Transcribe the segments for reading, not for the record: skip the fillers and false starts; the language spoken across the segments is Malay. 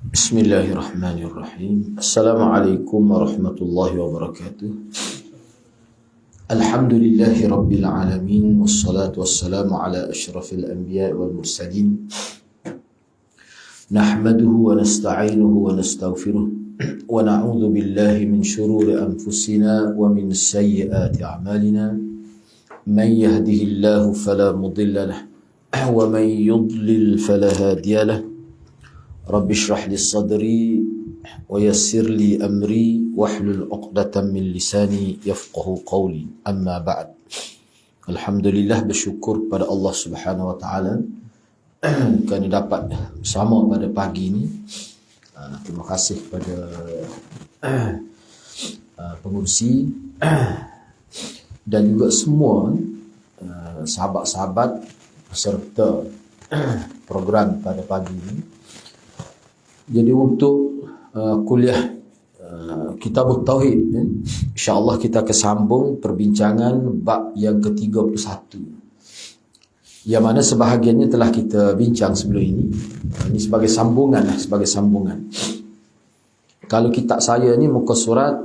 Bismillahirrahmanirrahim. Assalamualaikum warahmatullahi wabarakatuh. Alhamdulillahi rabbil alamin. Wassalatu wassalamu ala ashrafil anbiya wal mursalin. Nahmaduhu wa nasta'inuhu wa nastaghfiruh. Wa na'udzu billahi min shururi anfusina wa min sayyiati a'malina. Man yahdihillahu fala mudilla lahu wa man yudlil fala hadiya lahu. Rabbi shrah li sadri wa yassir li amri wahlul 'uqdatam min lisani yafqahu qawli. Amma ba'd. Alhamdulillah, bersyukur kepada Allah Subhanahu wa taala kerana dapat bersama pada pagi ini. Terima kasih kepada pengurusi dan juga semua sahabat-sahabat peserta program pada pagi ini. Jadi untuk kuliah Kitabut Tauhid, insya-Allah kita akan sambung perbincangan bab yang ke-31. Yang mana sebahagiannya telah kita bincang sebelum ini. Ini sebagai sambungan sebagai sambungan. Kalau kitab saya ni muka surat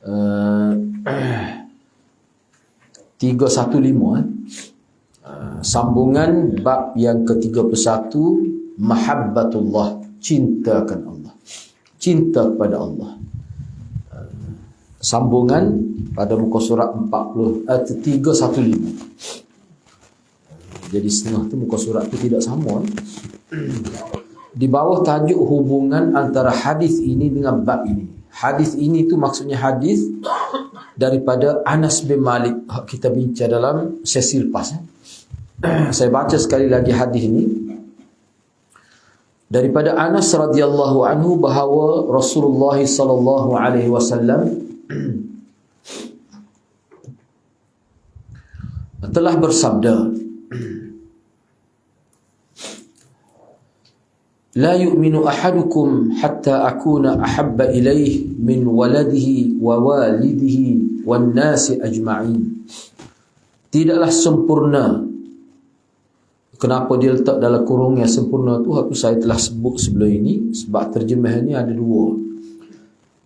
315, sambungan bab yang ke-31, mahabbatullah, cintakan Allah, cinta kepada Allah. Sambungan pada muka surat 315. Jadi setengah tu muka surat tu tidak sama. Di bawah tajuk hubungan antara hadis ini dengan bab ini. Hadis ini tu maksudnya hadis daripada Anas bin Malik. Kita bincang dalam sesi lepas. Saya baca sekali lagi hadis ini. Daripada Anas radhiyallahu anhu bahawa Rasulullah sallallahu alaihi wasallam telah bersabda, la yu'minu ahadukum hatta akuna ahabba ilaihi min waladihi wa walidihi wan nasi ajma'in. Tidaklah sempurna. Kenapa dia letak dalam kurung yang sempurna tu, aku saya telah sebut sebelum ini, sebab terjemahannya ada dua.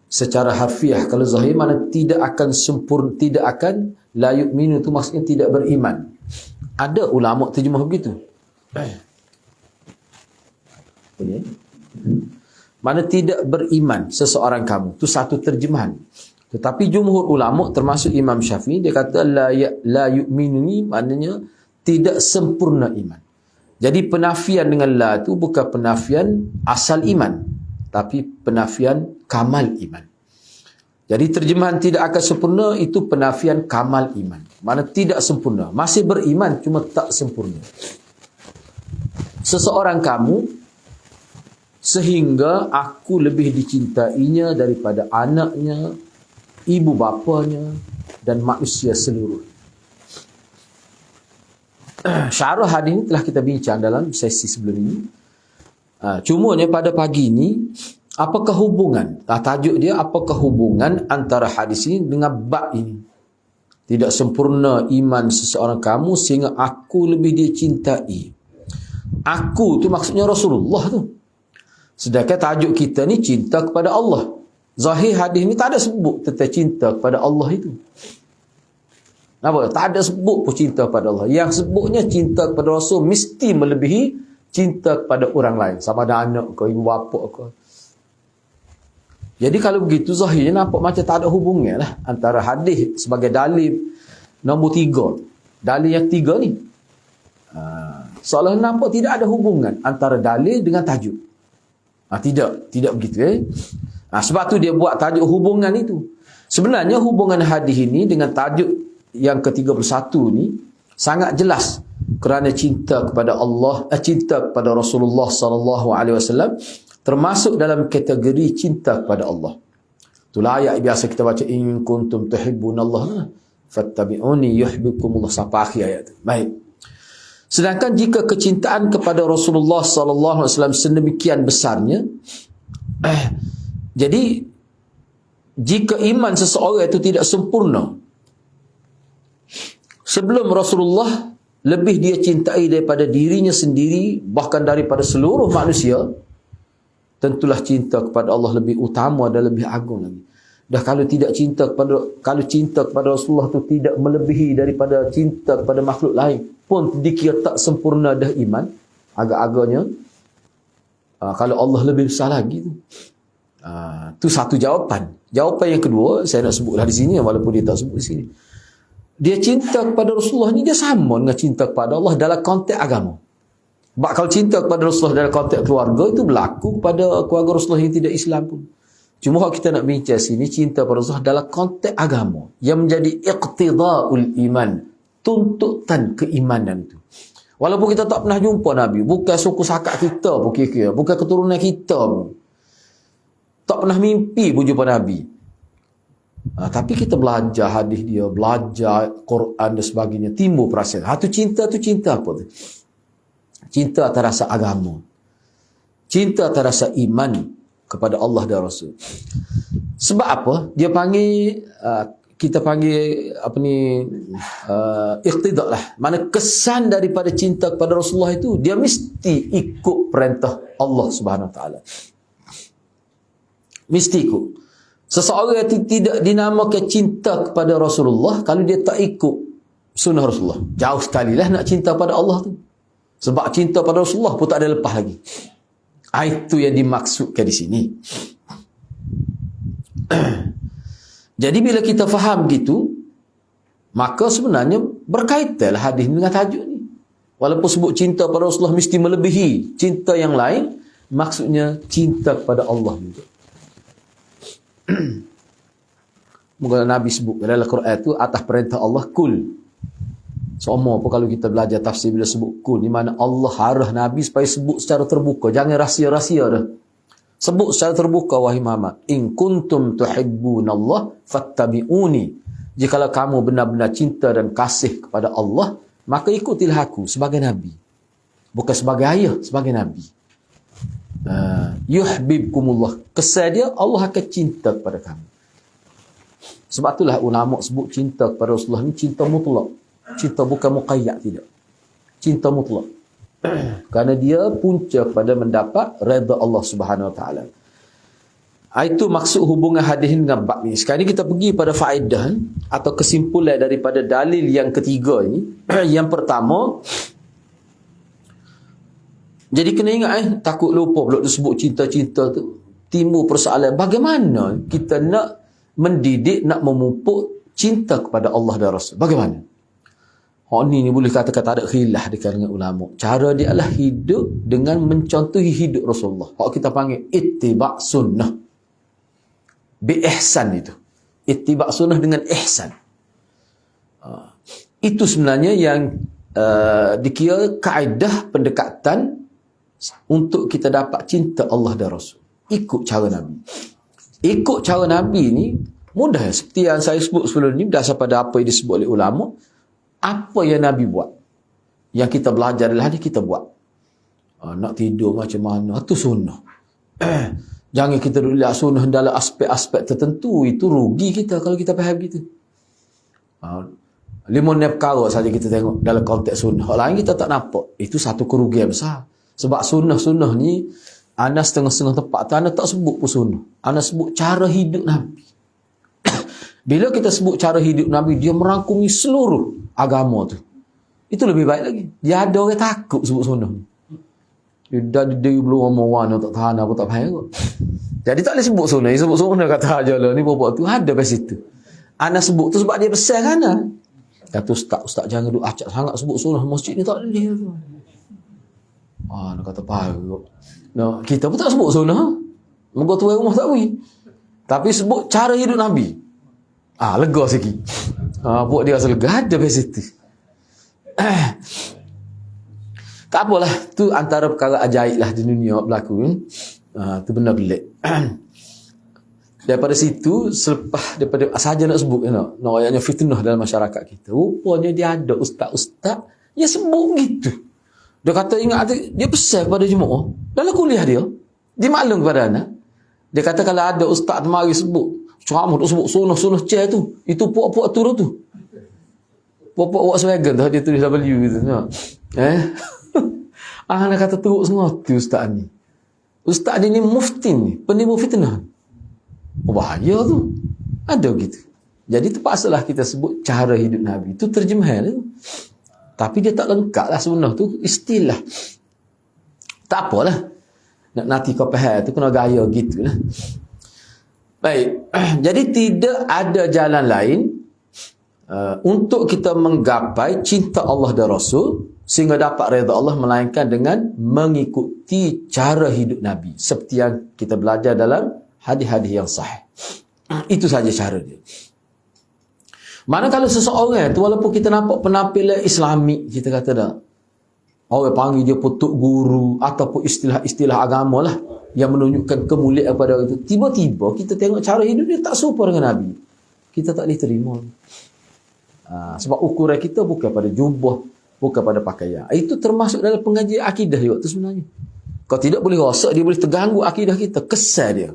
Secara harfiah, kalau zahir mana tidak akan sempurna, tidak akan, la yu'minu tu maksudnya tidak beriman. Ada ulama terjemah begitu. Mana tidak beriman seseorang kamu, tu satu terjemahan. Tetapi jumhur ulama termasuk Imam Syafi'i, dia kata la yu'minu ni maknanya tidak sempurna iman. Jadi penafian dengan la tu bukan penafian asal iman, tapi penafian kamal iman. Jadi terjemahan tidak akan sempurna itu penafian kamal iman. Mana tidak sempurna, masih beriman cuma tak sempurna. Seseorang kamu sehingga aku lebih dicintainya daripada anaknya, ibu bapanya dan manusia seluruh. Syarah hadis ini telah kita bincang dalam sesi sebelum ini. Cumanya pada pagi ini, apakah hubungan? Tajuk dia, apakah hubungan antara hadis ini dengan bab ini? Tidak sempurna iman seseorang kamu sehingga aku lebih dia cintai. Aku tu maksudnya Rasulullah tu. Sedangkan tajuk kita ni cinta kepada Allah. Zahir hadis ni tak ada sebut tentang cinta kepada Allah itu. Nampak? Tak ada sebut pun cinta kepada Allah. Yang sebutnya cinta kepada Rasul mesti melebihi cinta kepada orang lain. Sama ada anak ke, ibu bapa ke. Jadi kalau begitu zahirnya nampak macam tak ada hubungan lah antara hadis sebagai dalil nombor 3. Dalil yang 3 ni. Seolah nampak tidak ada hubungan antara dalil dengan tajuk. Tidak begitu. Sebab tu dia buat tajuk hubungan itu. Sebenarnya hubungan hadis ini dengan tajuk yang ke-31 ni sangat jelas, kerana cinta kepada Allah, cinta kepada Rasulullah sallallahu alaihi wasallam termasuk dalam kategori cinta kepada Allah. Itulah ayat biasa kita baca, in kuntum tuhibbunallah fattabi'uni yuhibbukumullah, sampai akhir ayat tu. Baik. Sedangkan jika kecintaan kepada Rasulullah sallallahu alaihi wasallam sedemikian besarnya, jadi jika iman seseorang itu tidak sempurna sebelum Rasulullah lebih dia cintai daripada dirinya sendiri, bahkan daripada seluruh manusia, tentulah cinta kepada Allah lebih utama dan lebih agung lagi. Dah kalau cinta kepada Rasulullah tu tidak melebihi daripada cinta kepada makhluk lain, pun dikira tak sempurna dah iman. Agak-agaknya kalau Allah lebih besar lagi tu. Tu satu jawapan. Jawapan yang kedua saya nak sebutlah di sini, walaupun dia tak sebut di sini. Dia cinta kepada Rasulullah ni dia sama dengan cinta kepada Allah dalam konteks agama. Sebab kalau cinta kepada Rasulullah dalam konteks keluarga, itu berlaku kepada keluarga Rasulullah yang tidak Islam pun. Cuma kalau kita nak bincang sini, cinta kepada Rasulullah dalam konteks agama yang menjadi iqtida'ul iman, tuntutan keimanan tu. Walaupun kita tak pernah jumpa Nabi, bukan suku sakat kita pun kira-kira, bukan keturunan kita pun, tak pernah mimpi pun jumpa Nabi. Tapi kita belajar hadis dia, belajar Quran dan sebagainya, timbul perasaan. Tu cinta apa tu? Cinta atas rasa agama. Cinta atas rasa iman kepada Allah dan Rasul. Sebab apa? Dia panggil, kita panggil iqtida' lah. Mana kesan daripada cinta kepada Rasulullah itu, dia mesti ikut perintah Allah Subhanahu Wa Taala. Mesti ikut. Seseorang yang tidak dinamakan cinta kepada Rasulullah kalau dia tak ikut sunnah Rasulullah. Jauh sekali lah nak cinta pada Allah tu. Sebab cinta pada Rasulullah pun tak ada lepas lagi. Itu yang dimaksudkan di sini. Jadi bila kita faham gitu, maka sebenarnya berkaitanlah hadis dengan tajuk ni. Walaupun sebut cinta pada Rasulullah mesti melebihi cinta yang lain, maksudnya cinta kepada Allah juga. Mungkin Nabi sebut dalam Quran itu atas perintah Allah kul. Semua apa kalau kita belajar tafsir bila sebut kul, di mana Allah harah Nabi supaya sebut secara terbuka, jangan rahsia-rahsia dah. Sebut secara terbuka, wahai Muhammad, in kuntum tuhibbunallah fattabi'uni. Jikalau kamu benar-benar cinta dan kasih kepada Allah, maka ikutilah aku sebagai Nabi. Bukan sebagai ayah, sebagai Nabi. Yuhibbukumullah. Kesan dia, Allah akan cinta kepada kamu. Sebab itulah ulama sebut cinta kepada Rasulullah ni cinta mutlak. Cinta bukan muqayyad, tidak. Cinta mutlak. Kerana dia punca kepada mendapat redha Allah Subhanahu Wa Taala. Itu maksud hubungan hadis dengan bab ni. Sekarang ni kita pergi pada faedah atau kesimpulan daripada dalil yang ketiga ini. Yang pertama, jadi kena ingat takut lupa pula disebut cinta-cinta tu. Timbul persoalan bagaimana kita nak mendidik, nak memupuk cinta kepada Allah dan Rasul. Bagaimana? Ni boleh kata-kata ada khilaf di kalangan ulama. Cara dia adalah hidup dengan mencontohi hidup Rasulullah. Kita panggil ittiba' sunnah. Bi ihsan itu. Ittiba' sunnah dengan ihsan. Itu sebenarnya yang dikira kaedah pendekatan untuk kita dapat cinta Allah dan Rasul. Ikut cara Nabi. Ikut cara Nabi ni mudah. Seperti yang saya sebut sebelum ni, berdasar pada apa yang disebut oleh ulama. Apa yang Nabi buat, yang kita belajar adalah hadis, kita buat. Nak tidur macam mana, itu sunnah. Jangan kita duduk lihat sunnah dalam aspek-aspek tertentu. Itu rugi kita kalau kita faham gitu. 5 perkara saja kita tengok dalam konteks sunnah. Hal lain kita tak nampak. Itu satu kerugian besar. Sebab sunnah-sunnah ni, anda setengah-setengah tempat tu, anda tak sebut pun sunnah. Anda sebut cara hidup Nabi. Bila kita sebut cara hidup Nabi, dia merangkumi seluruh agama tu. Itu lebih baik lagi. Dia ada orang takut sebut sunnah ni. Dia belum ngomong warna, tak tahan apa, tak faham kot. Jadi tak boleh sebut sunnah. Dia sebut sunnah, kata aja lah. Ni bapak tu ada pada situ. Anda sebut tu sebab dia besar kan? Kata ustaz jangan duduk acak sangat sebut sunnah masjid ni, tak boleh. Dia kata faham. Kita pun tak sebut sunnah. Moga tuan rumah tak boleh. Tapi sebut cara hidup Nabi. Lega sikit. Buat dia rasa lega. Ada pada situ. Tak apalah. Tu antara perkara ajaib lah di dunia berlaku. Tu benda pelik. Daripada situ, selepas daripada saja nak sebut, nak ayatnya fitnah dalam masyarakat kita. Rupanya dia ada ustaz-ustaz yang sebut gitu. Dia kata ingat, dia pesan kepada jemaah dalam kuliah dia. Dia maklum kepada anak. Dia kata kalau ada ustaz mari sebut ceramah tu sebut sunnah-sunnah tu, itu puak-puak tu. Popok Volkswagen tu dia tulis W gitu. Anak kata teruk semua tu ustaz ni. Ustaz ni mufti ni, penipu fitnah. Bahaya tu. Ada gitu. Jadi terpaksalah kita sebut cara hidup Nabi. Itu terjemahan tu. Tapi dia tak lengkap lah sunnah tu. Istilah. Tak apalah. Nak nanti kau faham tu kena gaya gitu lah. Baik. Jadi tidak ada jalan lain untuk kita menggapai cinta Allah dan Rasul sehingga dapat redha Allah melainkan dengan mengikuti cara hidup Nabi. Seperti yang kita belajar dalam hadis-hadis yang sahih. Itu saja cara dia. Mana kalau seseorang tu walaupun kita nampak penampilan Islamik, kita kata dah, orang panggil dia putuk guru ataupun istilah-istilah agama lah yang menunjukkan kemuliaan kepada orang itu. Tiba-tiba kita tengok cara hidup dia tak serupa dengan Nabi. Kita tak boleh terima. Sebab ukuran kita bukan pada jubah, bukan pada pakaian. Itu termasuk dalam pengajian akidah juga tu sebenarnya. Kalau tidak boleh rosak, dia boleh terganggu akidah kita, kesal dia.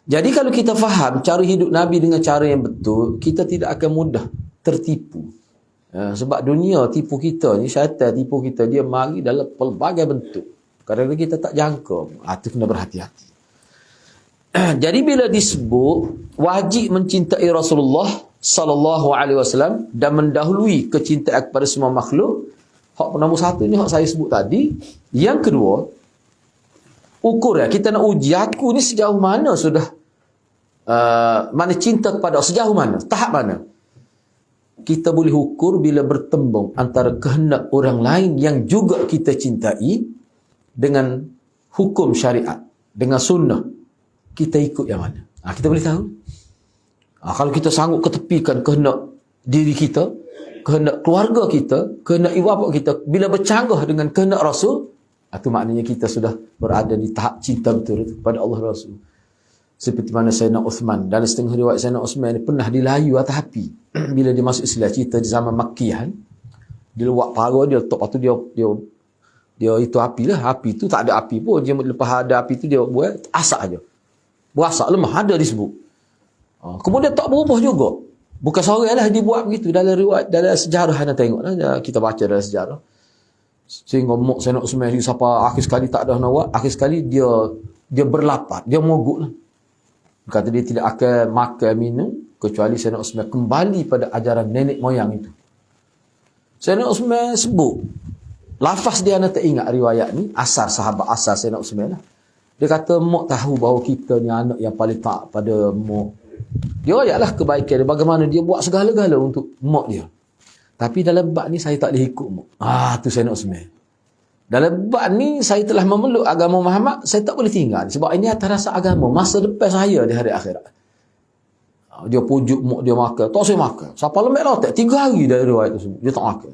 Jadi kalau kita faham cara hidup Nabi dengan cara yang betul, kita tidak akan mudah tertipu. Sebab dunia tipu kita ni, syaitan tipu kita, dia mari dalam pelbagai bentuk. Kadang-kadang kita tak jangka. Itu kena berhati-hati. Jadi bila disebut wajib mencintai Rasulullah sallallahu alaihi wasallam dan mendahului kecintaan kepada semua makhluk, hak nombor satu ni hak saya sebut tadi. Yang kedua, ukur kita nak uji aku ni sejauh mana sudah mana cinta kepada Allah, sejauh mana, tahap mana. Kita boleh ukur bila bertembung antara kehendak orang lain yang juga kita cintai dengan hukum syariat, dengan sunnah. Kita ikut yang mana? Kita boleh tahu. Kalau kita sanggup ketepikan kehendak diri kita, kehendak keluarga kita, kehendak ibu bapa kita, bila bercanggah dengan kehendak Rasul, itu maknanya kita sudah berada di tahap cinta betul kepada Allah Rasul. Seperti mana Sayyidina Uthman, dalam setengah riwayat Sayyidina Uthman pernah dilayu atas api. Bila dia masuk Islam, cerita di zaman Makkiyah, dia luak para dia letak, lepas tu dia itu api lah. Api tu tak ada api pun, dia lepas ada api tu dia buat asak aja. Berasak lemah, ada disebut. Kemudian tak berubah juga. Bukan seorang lah dia buat begitu. Dalam riwayat, dalam sejarah anda tengok lah, kita baca dalam sejarah. Sehingga Mak Sayyidina Uthman siapa akhir sekali tak ada nak buat, akhir sekali dia berlapar, dia mogok lah. Kata dia tidak akan makan minum kecuali Sayyidina Uthman kembali pada ajaran nenek moyang itu. Sayyidina Uthman sebut, lafaz dia anda tak ingat riwayat ni, asar sahabat asar Sayyidina Uthman lah. Dia kata, Mak tahu bahawa kita ni anak yang paling taat pada Mak. Dia ayatlah kebaikan dia, bagaimana dia buat segala-gala untuk Mak dia. Tapi dalam bab ni saya tak boleh ikut Mak. Tu Sayyidina Uthman. Dalam bab ni saya telah memeluk agama Muhammad, saya tak boleh tinggal. Sebab ini atas rasa agama, masa depan saya di hari akhirat. Dia pujuk Mak dia makan. Tak saya makan. Siapa lembek rotek, 3 hari dari riwayat tersebut. Dia tak makan.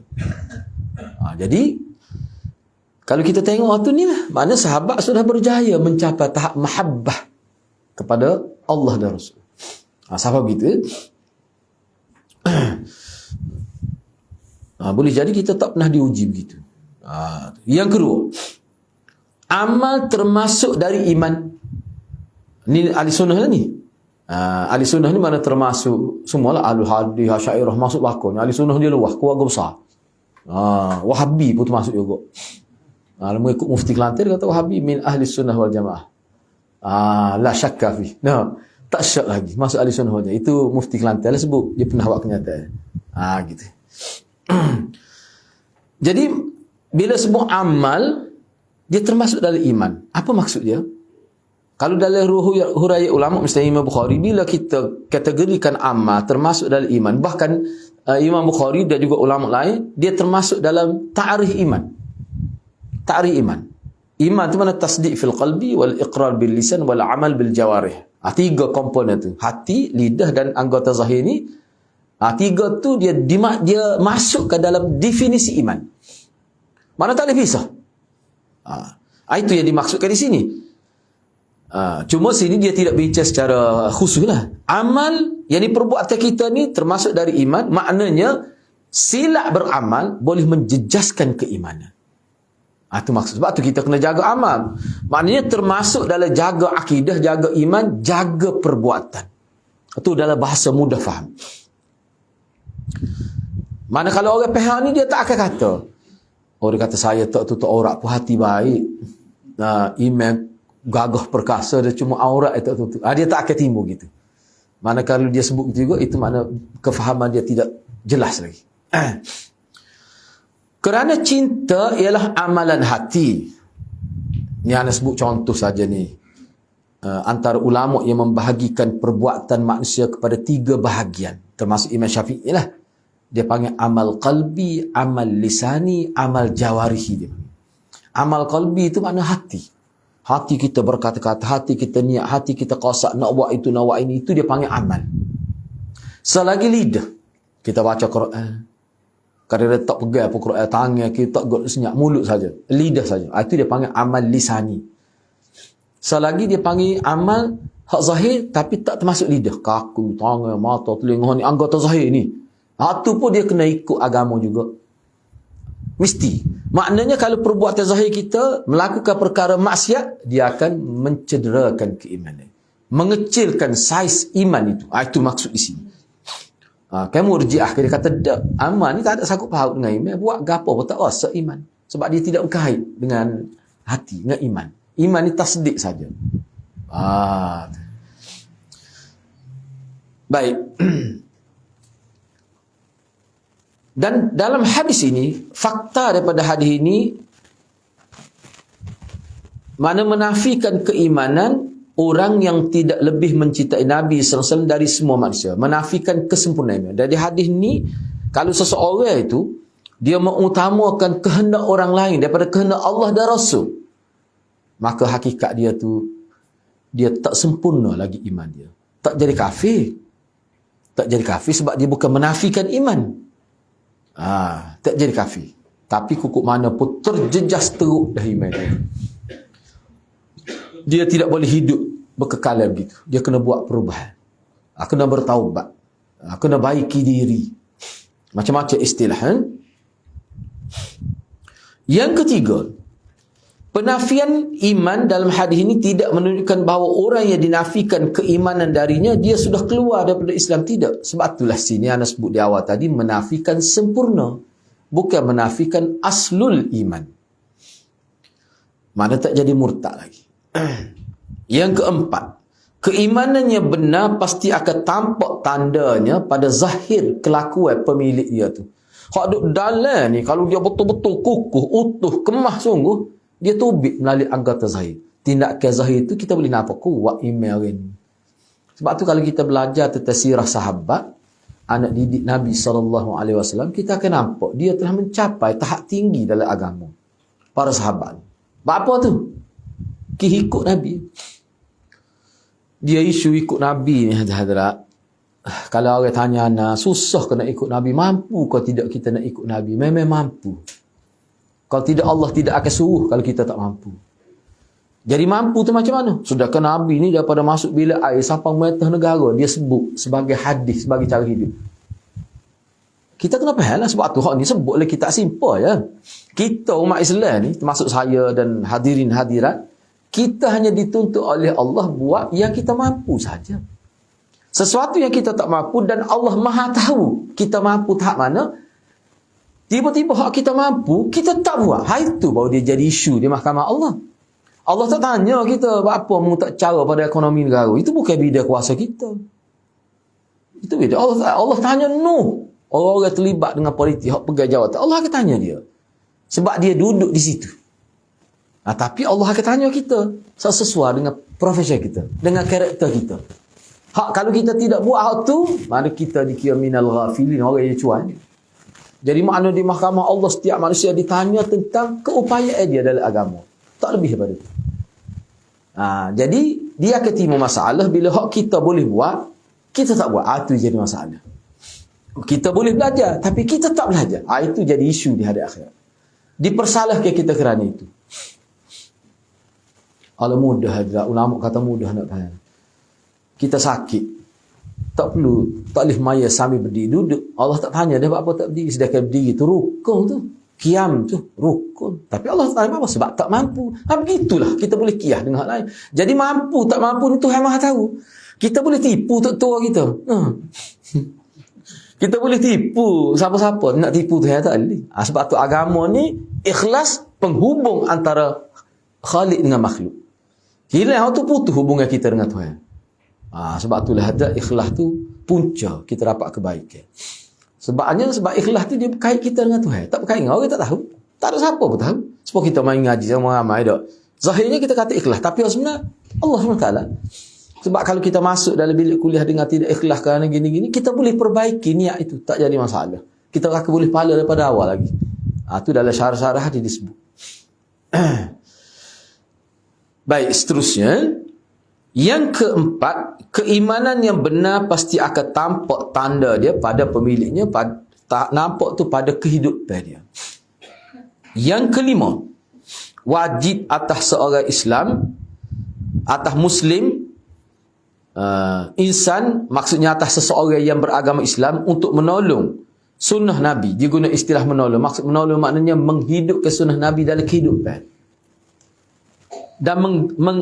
Jadi, kalau kita tengok waktu ni lah, maknanya sahabat sudah berjaya mencapai tahap mahabbah kepada Allah dan Rasul. Sahabat begitu. Boleh jadi kita tak pernah diuji begitu. Yang kedua, amal termasuk dari iman. Ni ahli sunnah lah ni. Ahli sunnah ni mana termasuk semualah ahli hadis, Asy'ariyah masuk lakon. Ahli sunnah dia luah, keluarga besar. Wahabi pun termasuk juga. Kalau ikut Mufti Kelantan kata Wahabi min ahli sunnah wal jamaah. La syakka fi. Tak syak lagi masuk ahli sunnah wal jamaah. Itu Mufti Kelantan lah sebut, dia pernah buat kenyataan. Gitu. Jadi bila sebut amal, dia termasuk dalam iman. Apa maksud dia? Kalau dalam huraian ulama Mustahil Imam Bukhari, bila kita kategorikan amal termasuk dalam iman, bahkan Imam Bukhari dan juga ulama lain, dia termasuk dalam ta'rif iman. Ta'rif iman. Iman itu mana tasdiq fil qalbi wal iqrar bil lisan wal amal bil jawarih. 3 komponen tu. Hati, lidah dan anggota zahir ni. 3 tu dia masuk ke dalam definisi iman. Mana tak boleh pisah. Itu yang dimaksudkan di sini. Cuma sini dia tidak bincang secara khusus lah. Amal yang diperbuatan kita ni termasuk dari iman. Maknanya silap beramal boleh menjejaskan keimanan. Itu maksud. Sebab tu kita kena jaga amal. Maknanya termasuk dalam jaga akidah, jaga iman, jaga perbuatan. Itu dalam bahasa mudah faham. Mana kalau orang pihak ni dia tak akan kata. Orang kata saya tak tutup aurat pun hati baik. Iman gagah perkasa, dia cuma aurat tak tutup. Dia tak akan timbul gitu. Mana kalau dia sebut gitu juga, itu makna kefahaman dia tidak jelas lagi. Kerana cinta ialah amalan hati. Ni Ana sebut contoh saja ni. Antara ulama yang membahagikan perbuatan manusia kepada 3 bahagian. Termasuk Imam Syafi'i lah. Dia panggil amal qalbi, amal lisani, amal jawarihi. Dia. Amal qalbi itu makna hati. Hati kita berkata-kata, hati kita niat, hati kita qasak, nak buat itu, nak buat ini. Itu dia panggil amal. Selagi lidah, kita baca Quran. Kadang dia tak pegang apa Quran, tangan kita tak got senyap, mulut saja, lidah saja. Itu dia panggil amal lisani. Selagi dia panggil amal hak zahir tapi tak termasuk lidah, kaku, tangan, mata, telinga ni anggota zahir ni. Itu pun dia kena ikut agama juga. Mesti. Maknanya kalau perbuatan zahir kita melakukan perkara maksiat, dia akan mencederakan keimanan. Mengecilkan saiz iman itu. Itu maksud di sini. Kamu Murji'ah dia kata tak, amal ni tak ada sangkut paut dengan iman, buat gapo pun tak rasa iman. Sebab dia tidak berkait dengan hati, dengan iman. Iman ni tasdik saja. Baik. Dan dalam hadis ini, fakta daripada hadis ini mana menafikan keimanan orang yang tidak lebih mencintai Nabi SAW dari semua manusia. Menafikan kesempurnaan. Dari hadis ni, kalau seseorang itu, dia mengutamakan kehendak orang lain daripada kehendak Allah dan Rasul, maka hakikat dia tu, dia tak sempurna lagi iman dia. Tak jadi kafir. Tak jadi kafir sebab dia bukan menafikan iman. Tak jadi kafir. Tapi kukuk mana pun terjejas teruk dah iman dia. Dia tidak boleh hidup berkekalan begitu. Dia kena buat perubahan. Kena bertaubat. Kena baiki diri. Macam-macam istilah. Yang ketiga, penafian iman dalam hadis ini tidak menunjukkan bahawa orang yang dinafikan keimanan darinya, dia sudah keluar daripada Islam. Tidak. Sebab itulah sini Ana sebut di awal tadi, menafikan sempurna. Bukan menafikan aslul iman. Mana tak jadi murtad lagi. Yang keempat, keimanannya benar pasti akan tampak tandanya pada zahir kelakuan pemilik dia tu. Hak duk dalam ni, kalau dia betul-betul kukuh, utuh, kemah sungguh, dia tubik melalui anggota zahir. Tindakan zahir itu kita boleh nampak kuat email ni. Sebab tu kalau kita belajar tentang sirah sahabat, anak didik Nabi SAW, kita akan nampak dia telah mencapai tahap tinggi dalam agama. Para sahabat. Apa tu? Ikut Nabi. Dia isu ikut Nabi ni, hadirat. Kalau orang tanya anak, susah ke nak ikut Nabi? Mampu ke tidak kita nak ikut Nabi? Memang mampu. Kalau tidak, Allah tidak akan suruh kalau kita tak mampu. Jadi mampu tu macam mana? Sedangkan Nabi ni daripada masuk bilik air sampai memetah negara, dia sebut sebagai hadis, sebagai cara hidup. Kita kena faham lah, sebab tu hak ni sebut oleh kita simple je. Kita umat Islam ni, termasuk saya dan hadirin hadirat, kita hanya dituntut oleh Allah buat yang kita mampu saja. Sesuatu yang kita tak mampu dan Allah Maha tahu kita mampu tahap mana, tiba-tiba hak kita mampu, kita tak buat. Itu baru dia jadi isu di mahkamah Allah. Allah tak tanya kita apa mu tak cara pada ekonomi negara. Itu bukan bidang kuasa kita. Itu bidang Allah tanya Nuh. Orang-orang terlibat dengan politik, hak pegang jawatan, Allah akan tanya dia. Sebab dia duduk di situ. Tapi Allah akan tanya kita sesuai dengan profesi kita, dengan karakter kita. Kalau kita tidak buat hak tu, mana kita dikira minal ghafilin, orang yang cuan. Jadi makna di mahkamah Allah setiap manusia ditanya tentang keupayaan dia dalam agama. Tak lebih daripada itu. Jadi dia akan timbul masalah bila hak kita boleh buat, kita tak buat. Itu jadi masalah. Kita boleh belajar, tapi kita tak belajar. Itu jadi isu di hari akhirat. Dipersalahkan kita kerana itu. Kalau mudah, ulama kata mudah nak faham. Kita sakit, tak boleh maya sambil berdiri duduk. Allah tak tanya dia apa tak berdiri. Sedangkan berdiri tu rukun tu, qiyam tu rukun. Tapi Allah tak tanya apa sebab tak mampu. Begitulah kita boleh qiyah dengan hal lain. Jadi mampu tak mampu ni Tuhan Maha tahu. Kita boleh tipu tua kita. Kita boleh tipu siapa-siapa, nak tipu Tuhan tak boleh. Sebab tu agama ni ikhlas penghubung antara Khalik dengan makhluk. Hilang tu putus hubungan kita dengan Tuhan. Sebab itulah ada ikhlas tu punca kita dapat kebaikan. Sebab ikhlas tu dia berkait kita dengan Tuhan. Tak berkait dengan orang, tak tahu. Tak ada siapa pun tahu. Sebab kita main ngaji sama ramai dak. Zahirnya kita kata ikhlas, tapi sebenarnya Allah SWT. Sebab kalau kita masuk dalam bilik kuliah dengan tidak ikhlas kerana gini-gini, kita boleh perbaiki niat itu, tak jadi masalah. Kita akan boleh pahala daripada awal lagi. Itu dalam syarah-syarah dia disebut. Baik, seterusnya. Yang keempat, keimanan yang benar pasti akan tampak tanda dia pada pemiliknya, nampak tu pada kehidupan dia. Yang kelima, wajib atas seorang Islam, atas Muslim, insan, maksudnya atas seseorang yang beragama Islam untuk menolong sunnah Nabi. Dia guna istilah menolong. Maksud menolong maknanya menghidupkan sunnah Nabi dalam kehidupan. Dan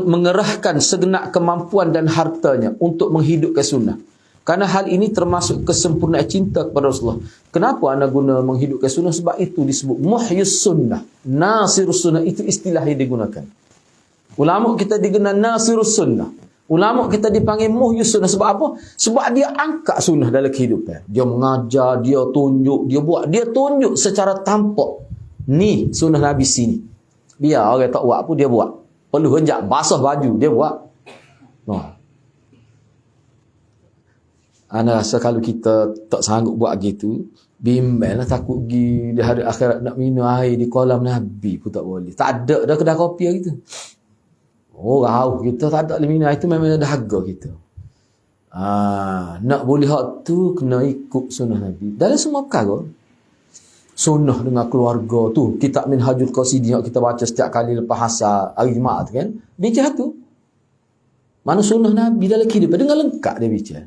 mengerahkan segenap kemampuan dan hartanya untuk menghidupkan sunnah. Kerana hal ini termasuk kesempurnaan cinta kepada Rasulullah. Kenapa anda guna menghidupkan sunnah? Sebab itu disebut muhyus sunnah. Nasirus sunnah, itu istilah yang digunakan. Ulama kita dikenal nasirus sunnah. Ulama kita dipanggil muhyus sunnah. Sebab apa? Sebab dia angkat sunnah dalam kehidupan. Dia mengajar, dia tunjuk, dia buat. Dia tunjuk secara tampak. Ni sunnah Nabi sini. Biar orang tak buat apa, dia buat. Perlu henjak basah baju, dia buat. Ana rasa kalau kita tak sanggup buat gitu, bimbanglah, takut pergi di hari akhirat nak minum air di kolam Nabi pun tak boleh. Tak ada dah kedai kopi gitu. Rauh kita tak ada minum air tu, memang ada harga kita. Nak boleh hak tu kena ikut sunnah Nabi. Dalam semua perkara. Sunnah dengan keluarga tu, kitab Minhajul Qasidin yang kita baca setiap kali lepas asar hari Jumaat kan, bicara tu. Mana sunnah Nabi dalam kehidupan dengan lengkap dia bicara.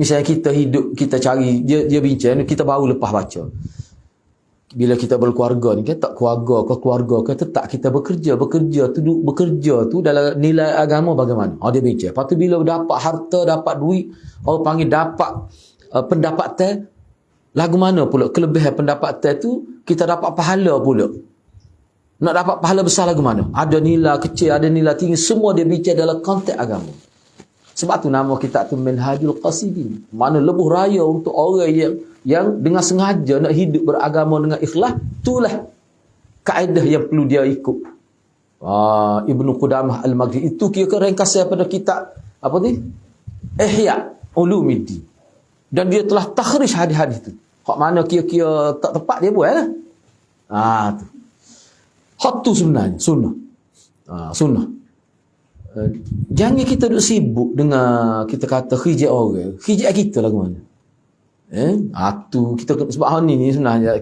Misalnya kita hidup, kita cari, dia bincang, kita baru lepas baca. Bila kita berkeluarga ni kan, tak keluarga ke tetap kita bekerja tu dalam nilai agama bagaimana. Dia bincang. Lepas tu bila dapat harta, dapat duit, orang panggil dapat pendapatan, lagu mana pula kelebihan pendapatan tu kita dapat pahala pula. Nak dapat pahala besar lagu mana? Ada nilai kecil, ada nilai tinggi, semua dia bincang dalam konteks agama. Sebab tu nama kitab tu Minhajul Qasidin. Mana lebuh raya untuk orang yang dengan sengaja nak hidup beragama dengan ikhlas. Itulah kaedah yang perlu dia ikut. Ibnu Qudamah Al-Maghribi itu kira ringkasan pada kitab apa ni? Ihya Ulumuddin. Dan dia telah takhrij hadis-hadis tu. Hak mana kira-kira tak tepat dia buat lah. Tu. Hak tu sebenarnya sunnah. Sunnah. Jangan kita duduk sibuk dengan kita kata khijat orang. Khijat kita lagu mana? Tu kita sebab hal ni sebenarnya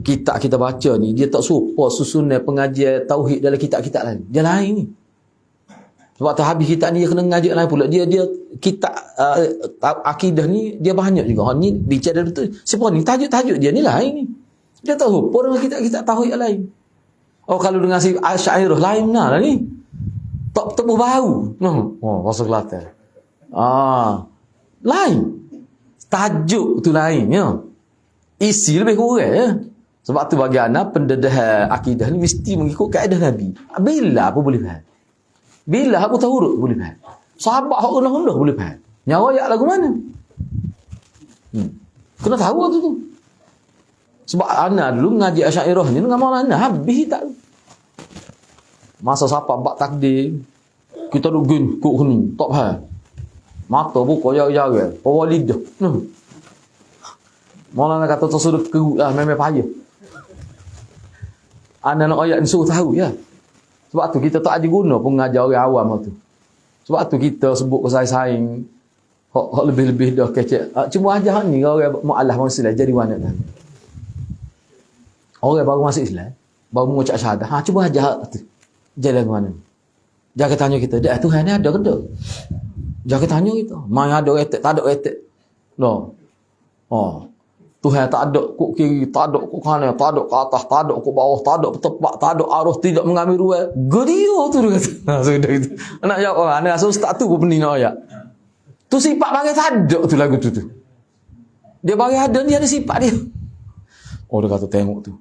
kitab kita baca ni dia tak serupa susunan pengajian tauhid dalam kitab-kitab lain. Dia lain ni. Sebab tu habis kitab ni dia kena ngajak lain pula. Dia kitab akidah ni dia banyak juga. Ni bicara betul. Siapa ni tajuk-tajuk dia ni lain ni. Dia tak serupa dengan kitab-kitab tauhid yang lain. Kalau dengan si Asy'ariyah lain lah ni. Tak tebuh bau. Bahasa Kelantan. Lain. Tajuk tu lain. Ya. Isi lebih kurang. Ya. Sebab tu bagi anak pendedahan akidah ni mesti mengikut kaedah Nabi. Bila apa boleh faham? Bila aku tahu urut boleh faham? Sahabat hak rendah-rendah boleh faham? Nyawa ayat lagu mana? Kena tahu tu. Sebab anak dulu mengaji Asy'ariyah ni dengan Maulana habis tak. Masa siapa bak takdir kita duk gun kok ni tak faham. Mata buka jari-jari, bawa lidah. Maulana kata tersudut kerut lah memang payah. Anak ayat ni suruh tahu ya. Sebab tu kita tak ada guna pun mengajar orang awam tu. Sebab tu kita sebut ke saing-saing hak lebih-lebih dah kecek. Cuma ajar ni orang mu'alaf masuk Islam jadi mana dah. Orang baru masuk Islam, baru mengucap syahadah. Cuba ajar tu. Jalan ke mana? Jangan tanya kita, Tuhan ni ada ke tak? Jangan tanya kita. Mai ada etek, tak ada etek. Tuhan tak ada kok kiri, tak ada kok kanan, tak ada ke atas, tak ada kok bawah, tak ada tepat, tak ada arus, tidak mengambil ruang. Gedio tu dia kata. Sudah itu. Anak jawab, anak rasa ustaz tu pun pening nak ayat. Tu sifat panggil tak ada tu lagu tu. Dia bagi ada, dia ada sifat dia. Oh, dia kata tengok tu.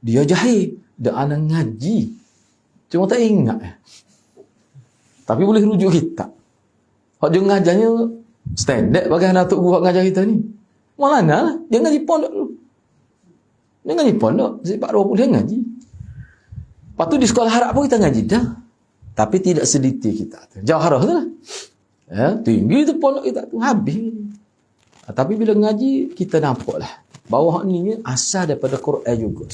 Dia jahil. Dia anak ngaji. Cuma tak ingat. Tapi boleh rujuk kita. Hak dia ngajarnya standard bagi anak tok guru ngajar kita ni. Malana lah. Dia ngaji pondok dulu. Dia ngaji pondok. Sifat 20 dia ngaji. Lepas tu di sekolah harap pun kita ngaji dah. Tapi tidak sediti kita. Jauh harap tu lah. Ya, tinggi tu pondok kita tu. Habis. Tapi bila ngaji, kita nampak lah. Bahawa hak ni asal daripada Quran juga.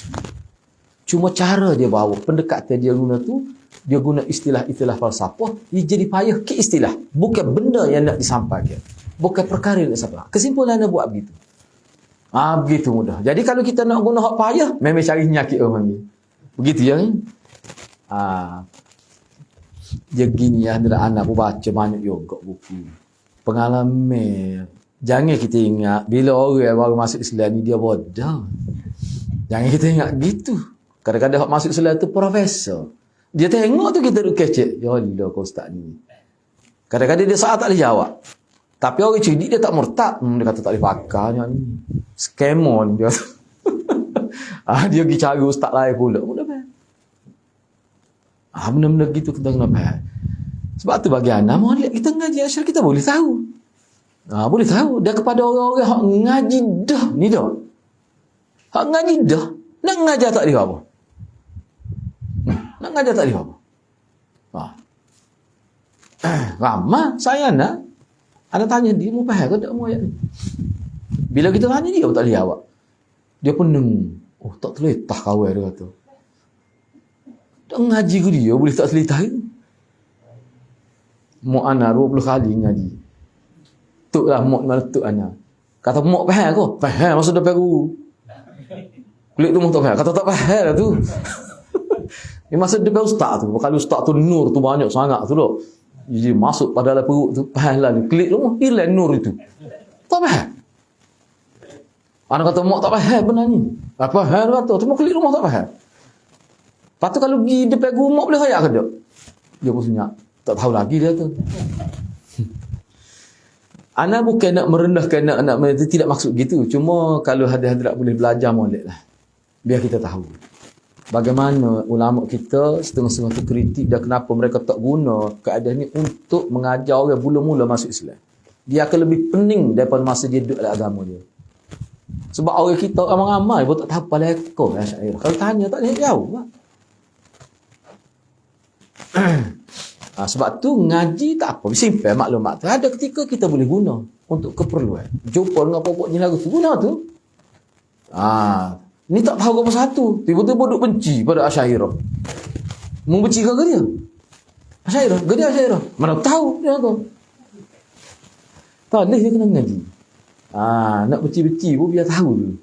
Cuma cara dia bawa, pendekatan dia guna tu, dia guna istilah-istilah falsafah, dia jadi payah ke istilah. Bukan benda yang nak disampaikan. Bukan perkara yang nak disampaikan. Kesimpulan dia buat begitu. Begitu mudah. Jadi kalau kita nak guna hak payah, memang cari nyakit orang ni. Begitu ya kan? Dia gini ya, anak pun baca banyak juga buku. Pengalaman. Jangan kita ingat, bila orang baru masuk Islam ni, dia bodoh. Jangan kita ingat gitu. Kadang-kadang masuk Islam tu profesor. Dia tengok tu kita duduk kecek. Ya Allah kau ustaz ni. Kadang-kadang dia saat tak boleh jawab. Tapi orang cerdik dia tak murtad. Dia kata tak boleh pakai ni. Scammer ni dia. Dia pergi cari ustaz lain pula. Benda-benda gitu kita kena faham. Sebab tu bagi anak, molek kita ngaji asyar kita boleh tahu. Boleh tahu. Dan kepada orang-orang yang ngaji dah ni dah. Hak ngaji dah. Nak ngajar tak dia apa? Nak ngajar tak dia apa? Ramah saya nak. Anak tanya dia, mau faham ke tak mau ayat ni? Bila kita tanya dia, tak boleh jawab. Dia pening. Oh, tak terletah kawan dia kata. Tak ngaji ke dia, boleh tak terletah ke? Mak anak 20 kali ngaji. Tuk lah, mak mana tuk anak. Kata mak faham ke? Faham, masa depan guru. Kulit tu mak tak faham. Kata tak faham lah tu. Masa depan ustaz tu. Kalau ustaz tu nur tu banyak sangat tu loh. Jadi masuk pada dalam perut tu. Faham lah ni. Klik tu hilang nur itu. Tak faham. Anak kata mak tak faham benar ni. Apa faham kata. Tu mak klik rumah tak faham. Lepas tu kalau pergi depan guru mak boleh khayak ke tak? Dia pun senyap. Tak tahu lagi dia tu. Anak bukan nak merendahkan anak-anak mereka. Tidak maksud gitu. Cuma kalau hadirat boleh belajar molek lah. Biar kita tahu. Bagaimana ulama kita setengah-setengah tu kritik dan kenapa mereka tak guna keadaan ni untuk mengajar orang mula-mula masuk Islam. Dia akan lebih pening daripada masa dia duduk dalam agama dia. Sebab orang kita ramai-ramai pun tak tahu apa lekor Asy'ariyah. Kalau tanya tak boleh jawab. Sebab tu ngaji tak apa. Simpan maklumat tu. Ada ketika kita boleh guna untuk keperluan. Jumpa dengan pokok nyelagu tu. Guna tu. Ni tak tahu apa satu. Tiba-tiba duk benci pada Asy'ariyah. Membenci ke dia? Asy'ariyah. Ke dia Asy'ariyah? Mana tahu dia tu. Tak boleh dia kena ngaji. Nak benci-benci pun biar tahu dulu.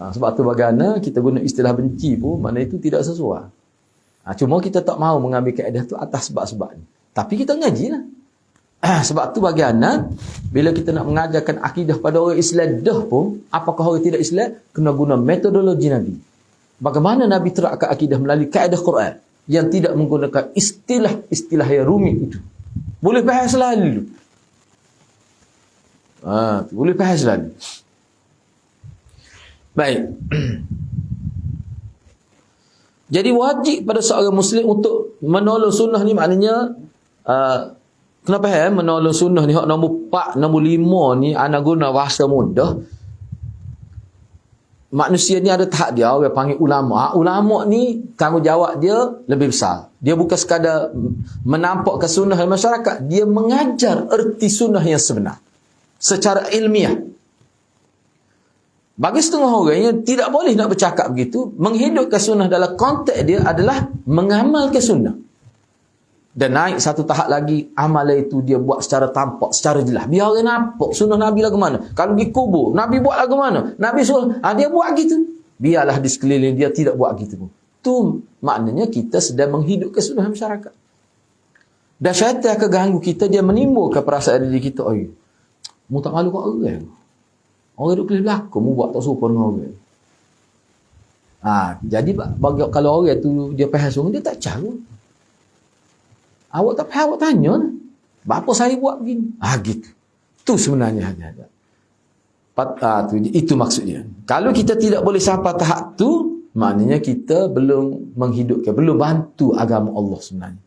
Sebab tu bagaimana kita guna istilah benci pun, makna itu tidak sesuai. Cuma kita tak mahu mengambil kaedah tu atas sebab-sebab ni. Tapi kita ngaji lah. Sebab tu bagi anak, bila kita nak mengajarkan akidah pada orang Islam dah pun, apakah orang tidak Islam, kena guna metodologi Nabi. Bagaimana Nabi terapkan akidah melalui kaedah Quran yang tidak menggunakan istilah-istilah yang rumit itu. Boleh faham selalu. Boleh faham selalu. Baik. Jadi wajib pada seorang Muslim untuk menolong sunnah ni, maknanya kenapa menolong sunnah ni hak nombor 4, nombor 5 ni anak guna bahasa mudah. Manusia ni ada tahap dia, orang panggil ulama. Ulama ni tanggungjawab dia lebih besar. Dia bukan sekadar menampakkan sunnah dalam masyarakat, dia mengajar erti sunnah yang sebenar secara ilmiah. Bagi setengah orang yang tidak boleh nak bercakap begitu, menghidupkan sunnah dalam konteks dia adalah mengamalkan sunnah. Dan naik satu tahap lagi, amalan itu dia buat secara tampak, secara jelas. Biar orang nampak sunnah Nabi lagu mana. Kalau pergi kubur, Nabi buat lagu mana. Nabi suruh, dia buat gitu. Biarlah di sekeliling dia tidak buat gitu. Itu maknanya kita sedang menghidupkan sunnah masyarakat. Dan syaitan akan ganggu kita, dia menimbulkan perasaan diri kita, mu tak malu kat orang. Orang duduk kelih belakang, mu buat tak serupa dengan orang. Jadi bagi, kalau orang tu dia faham sungguh, dia tak cara. Awak tak faham, awak tanya lah. Bapa saya buat begini. Gitu. Tu sebenarnya hadiah. Itu maksudnya. Kalau kita tidak boleh sampai tahap tu, maknanya kita belum menghidupkan, belum bantu agama Allah sebenarnya.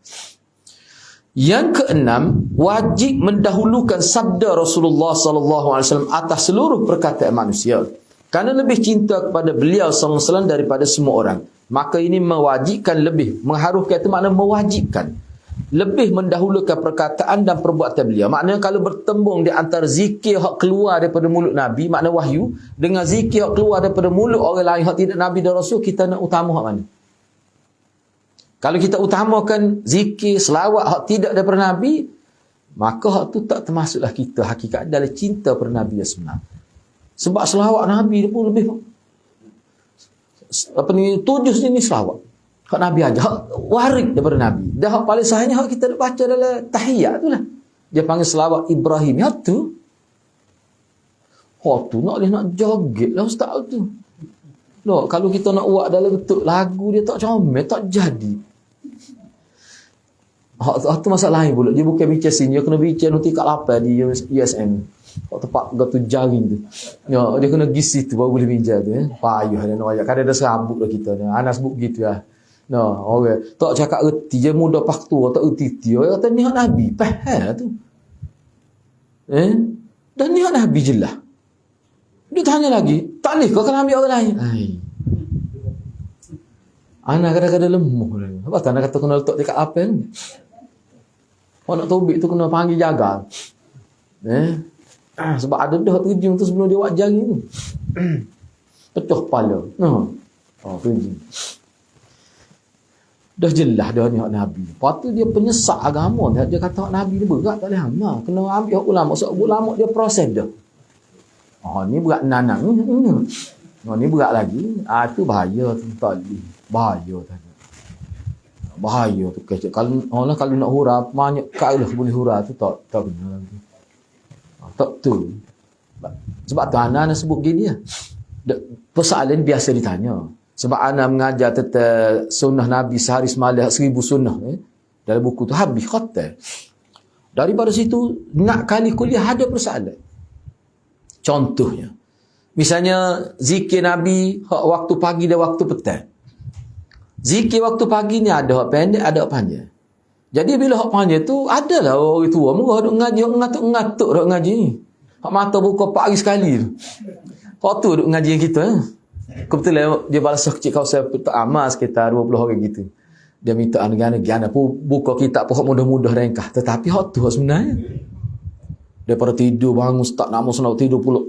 Yang keenam, wajib mendahulukan sabda Rasulullah sallallahu alaihi wasallam atas seluruh perkataan manusia. Kerana lebih cinta kepada beliau sallallahu alaihi wasallam daripada semua orang. Maka ini mewajibkan lebih, mengharukan itu makna mewajibkan. Lebih mendahulukan perkataan dan perbuatan beliau. Maknanya kalau bertembung di antara zikir yang keluar daripada mulut Nabi, makna wahyu, dengan zikir yang keluar daripada mulut orang lain yang tidak Nabi dan Rasul, kita nak utama hak mana? Kalau kita utamakan zikir, selawat hak tidak daripada Nabi, maka hak tu tak termasuklah kita hakikat adalah cinta pada Nabi yang sebenar. Sebab selawat Nabi pun lebih tujuh ni selawat. Hak Nabi aja, hak warid daripada Nabi. Dan hak paling sahihnya hak kita baca dalam tahiyat tu lah. Dia panggil selawat Ibrahim. Hak tu nak joget lah ustaz tu. Loh, kalau kita nak buat dalam bentuk lagu dia tak comel, tak jadi. Hak tu masalah lain pula. Dia bukan bincang sini, dia kena bincang nanti kat lapar di USM. Hak tempat gatu jaring tu. Ya, dia kena gisi tu baru boleh bincang tu. Payuh dia nak ayat. Kadang ada serabut lah kita. Anas sebut gitu lah. Nah, orang tak cakap erti je muda pak tua tak erti dia. Orang kata ni hak Nabi. Faham tu. Dan ni hak Nabi jelah. Dia tanya lagi, tak boleh kau kena ambil orang lain. Anak kadang-kadang lemah. Apa tak nak kata kena letak dekat apa ni? Orang nak tobik tu kena panggil jaga. Sebab ada dah terjun tu sebelum dia buat jari tu. Pecah kepala. Terjun. Dah jelas dah ni hak Nabi. Lepas tu dia penyesak agama. Dia kata hak Nabi ni berat tak boleh amal. Kena ambil hak ulama. Sebab ulama dia proses dah. Ni berat nanang ni. Ni berat lagi. Itu bahaya tu. Tak boleh. Bahaya tu. Bahaya tu. Kalau nak huraf, banyak kali boleh huraf tu. Tak kena lagi. Tak tu. Sebab tu anak sebut gini lah. Persoalan biasa ditanya. Sebab anak mengajar tentang sunnah Nabi sehari semalam 1000 sunnah dalam buku tu habis khatam. Daripada situ nak kali kuliah ada persoalan. Contohnya misalnya zikir Nabi waktu pagi dan waktu petang. Zikir waktu pagi ni ada hak pendek, ada hak panjang. Jadi bila hak panjang tu adalah orang tua murah duk ngaji, ngatuk-ngatuk duk ngaji. Hak mata buka pagi sekali tu. Hak tu duk ngaji kita. Kebetulan dia balas kecil kau saya amal sekitar 20 orang gitu. Dia minta negara-negara pun buka kitab pun mudah-mudah ringkas. Tetapi hak tu sebenarnya. Daripada tidur bangun start nama sunnah tidur pula.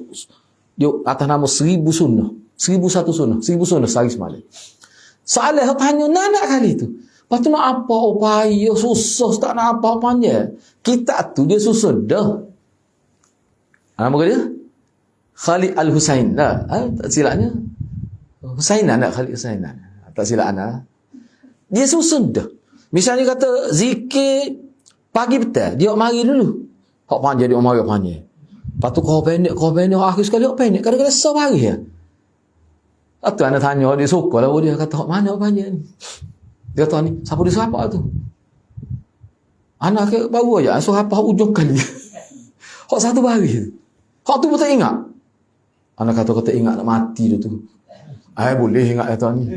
Dia atas nama 1000 sunnah. 1001 sunnah. 1000 sunnah sehari semalam. Soalan hak tanya nak kali tu. Lepas tu nak apa upaya susah tak nak apa panjang. Kitab tu dia susun dah. Nama dia? Khalid Al-Husain lah. Tak silapnya. Husainan nak Khalid Husainan. Tak silap anak. Dia susun dah. Misalnya kata zikir pagi petang, dia mari dulu. Hak panjang dia mari panjang. Lepas tu kau pendek, akhir sekali hak pendek. Kadang-kadang sehari ya. Atau anak tanya, dia suka lah dia kata hak mana hak panjang ni. Dia kata ni, siapa dia siapa tu? Anak ke baru aja, so apa ujung kali. Hak satu hari. Hak tu pun tak ingat. Anak kata ingat nak mati dia tu. Boleh ingat kata ni.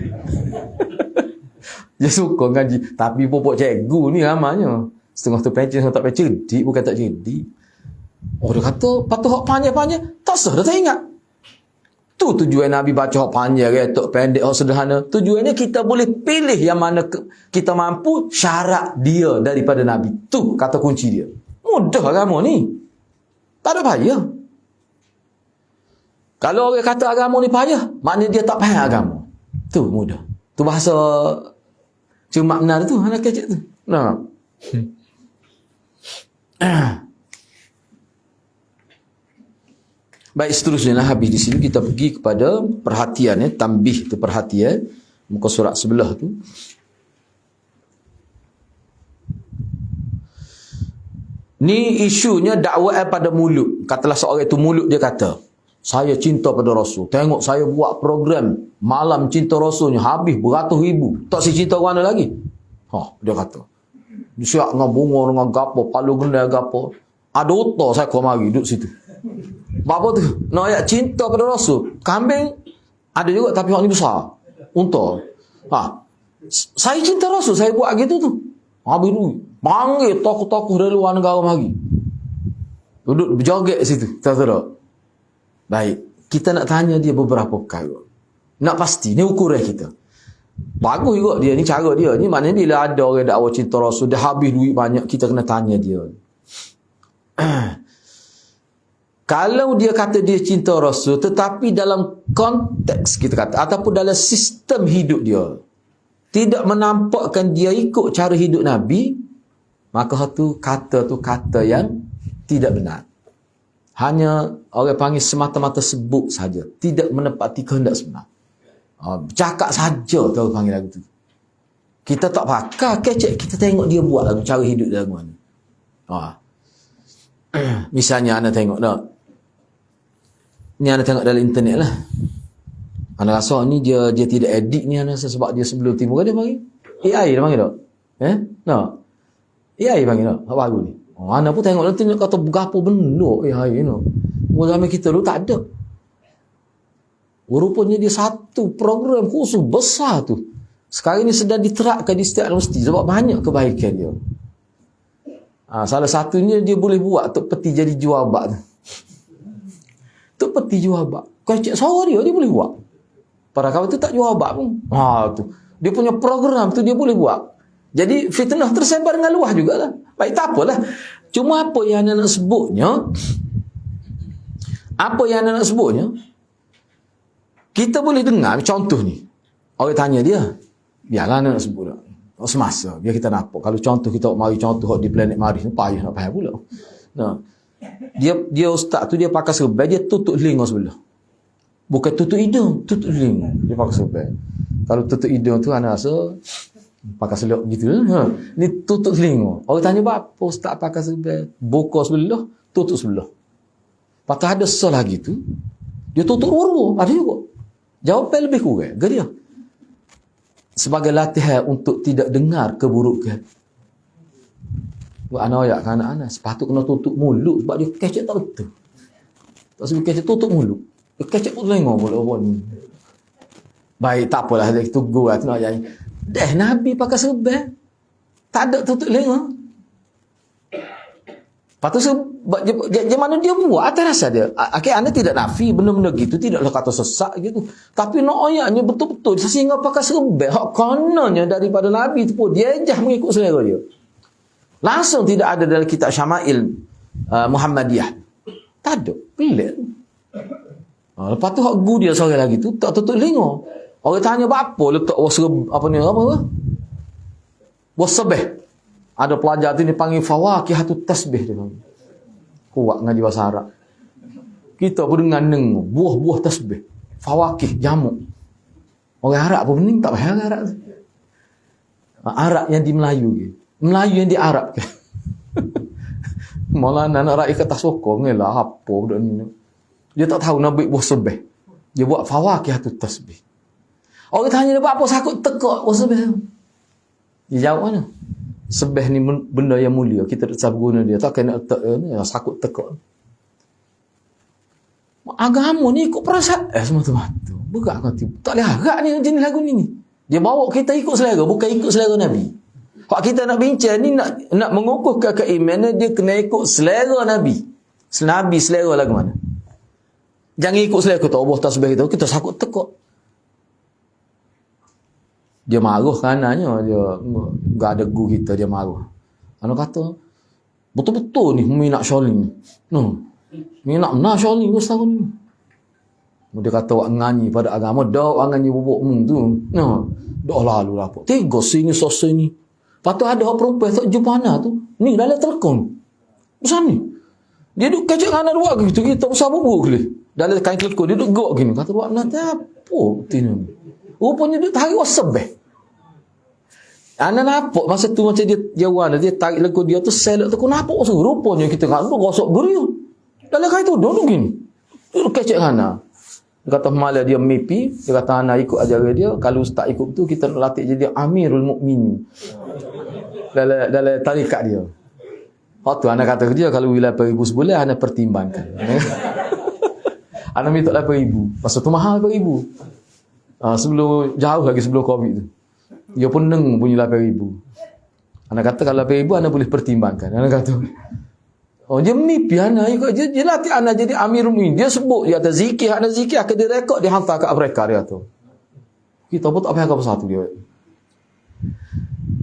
Dia suka ngaji. Tapi popok cikgu ni ramanya. Setengah tu pencet, setengah tak pencet. Bukan tak jadi. Dia kata, patut hak panjang-panjang. Tak sah, dah tak ingat. Tu tujuan Nabi baca hak panjang, retok pendek, hak sederhana. Tujuannya kita boleh pilih yang mana kita mampu syarat dia daripada Nabi. Tu kata kunci dia. Mudah agama ni. Tak ada payah. Kalau orang kata agama ni payah, maknanya dia tak faham agama. Tu mudah. Tu bahasa cuma benar tu, anak kecil tu. Nah. Baik, seterusnya lah habis di sini kita pergi kepada perhatian tambih tu perhatian muka surat sebelah tu. Ni isunya dakwah pada mulut. Katalah seorang itu mulut dia kata, saya cinta pada Rasul. Tengok saya buat program malam cinta Rasulnya habis beratus ribu. Tak si cinta mana lagi? Dia kata. Dia siap dengan bunga dengan gapo, palu genda gapo. Ada otak saya kau mari duduk situ. Apa tu? Nak ayat cinta pada Rasul. Kambing ada juga tapi hak ni besar. Unta. Saya cinta Rasul, saya buat gitu tu. Habis tu panggil tokoh-tokoh dari luar negara mari. Duduk berjoget situ. Tak. Baik, kita nak tanya dia beberapa perkara. Nak pasti, ni ukuran kita. Bagus juga dia ni, cara dia ni. Maknanya bila ada orang dakwa cinta Rasul, dia habis duit banyak, kita kena tanya dia. Kalau dia kata dia cinta Rasul, tetapi dalam konteks kita kata, ataupun dalam sistem hidup dia, tidak menampakkan dia ikut cara hidup Nabi, maka tu kata yang tidak benar. Hanya orang panggil semata-mata sebut saja, tidak menepati kehendak sebenar. Cakap saja tahu panggil lagu tu. Kita tak pakar kecek, kita tengok dia buat lagu, cara hidup dia lagu mana. Misalnya anda tengok tak, ni anda tengok dalam internet lah. Anda rasa ni dia tidak edit ni anda rasa sebab dia sebelum timur dia panggil AI dia panggil tak? No. AI panggil tak? Apa baru ni? Anda pun tengok nanti kata berapa benda AI no. Zaman kita dulu tak ada. Rupanya dia satu program khusus besar tu. Sekarang ni sedang diterapkan di setiap universiti sebab banyak kebaikan dia. Salah satunya dia boleh buat Tok Peti jadi jual bak tu. Tok Peti jual bak. Kau cek suara dia boleh buat. Pada kawan tu tak jual bak pun. Tu. Dia punya program tu dia boleh buat. Jadi fitnah tersebar dengan luas jugalah. Baik, tak apalah. Cuma apa yang anda nak sebutnya, kita boleh dengar contoh ni. Orang tanya dia, biarlah anda nak sebut tak. Semasa, biar kita nampak. Kalau contoh kita mari contoh di planet Mari, payah nak payah pula. Nah. Dia ustaz tu dia pakai serban, dia tutup telinga sebelah. Bukan tutup hidung, tutup telinga. Dia pakai serban. Kalau tutup hidung tu anda rasa pakai selok gitu. Ni tutup telinga. Orang tanya apa ustaz pakai serban? Buka sebelah, tutup sebelah. Patut ada sesuatu lagi tu, dia tutup dua-dua. Ada juga. Jawapan lebih kurang ke dia. Sebagai latihan untuk tidak dengar keburukan. Buat anak ayat kan anak-anak sepatut kena tutup mulut sebab dia kecek tak betul. Tak sebab kecek tutup mulut. Dia kecek pun tengok pun. Baik, tak apalah dia tunggu lah tu nak ayat. Nabi pakai serban. Tak ada tutup telinga. Lepas tu mana dia buat atas rasa dia. Anda tidak nafi benda-benda gitu, tidaklah kata sesak gitu. Tapi nak ayatnya betul-betul sehingga pakai serban. Hak kanannya daripada Nabi tu pun dia jah mengikut selera dia. Langsung tidak ada dalam kitab Syama'il Muhammadiyah. Tak ada. Pelik. Lepas tu hak guru dia seorang lagi tu tak tutup telinga. Orang tanya apa letak apa? Wasabih. Ada pelajar tu ni panggil fawakihatu tasbih dia panggil. Kuat ngaji bahasa Arab. Kita pun dengar buah-buah tasbih. Fawakih, jamuk. Orang Arab pun pening tak payah Arab tu. Arab yang di Melayu ke. Melayu yang di Arab ke. Malah anak rakyat kata sokong lah apa budak ni. Dia tak tahu nak buat buah sebeh. Dia buat fawakihatu tasbih. Orang tanya dia buat apa sakut tekak buah sebeh. Dia jawab mana? Sebeh ni benda yang mulia. Kita tak guna dia. Tak kena letak ni. Sakut tekak. Agama ni ikut perasaan. Semata-mata. Bukan kata. Tak boleh harap ni jenis lagu ni. Dia bawa kita ikut selera. Bukan ikut selera Nabi. Kalau kita nak bincang ni, nak mengukuhkan keimanan, dia kena ikut selera Nabi. Nabi selera lagu mana. Jangan ikut selera kita. Allah tak sebab kita sakut tekak. Dia marah kanannya, dia gak ada guru kita, dia marah. Anak kata, betul-betul ni minat Syolin. Minat Syolin ke setahun ni. Dia kata, awak nganyi pada agama, dah awak nganyi bubuk tu. Dah lalu lah. Tiga sini, sosai ni. Lepas tu ada orang perempuan tak jumpa anak tu. Ni dalam telekon. Besar ni. Dia duduk kacak anak dua gitu. Kita besar bubuk ni. Dalam kain telekon, dia duduk gok gini. Kata, awak menata apa? Rupanya dia tarik wasabeh. Anak nampak masa tu macam dia jawab dia tarik lekuk dia tu selok tu nampak so rupanya kita kan gosok geriu. Dalam kain tu duduk gini. Duduk kecek Hana. Dia kata malah dia mimpi, dia kata Hana ikut ajaran dia, kalau ustaz ikut tu kita nak latih jadi Amirul Mukminin. Dalam tarikat dia. Tu Hana kata ke dia kalau wilayah 1000 sebulan Hana pertimbangkan. Anak minta 8,000. Masa tu mahal 8,000. Sebelum jauh lagi sebelum Covid tu. Dia pun neng punya 8,000. Anak kata kalau 8,000 anak boleh pertimbangkan. Anak kata, oh dia mimpi anak. Dia latih anak jadi Amirul Mukminin. Dia sebut, dia kata zikir, anak zikir akan direkod, dia hantar kat mereka, dia kata. Kita pun tak payah apa satu dia.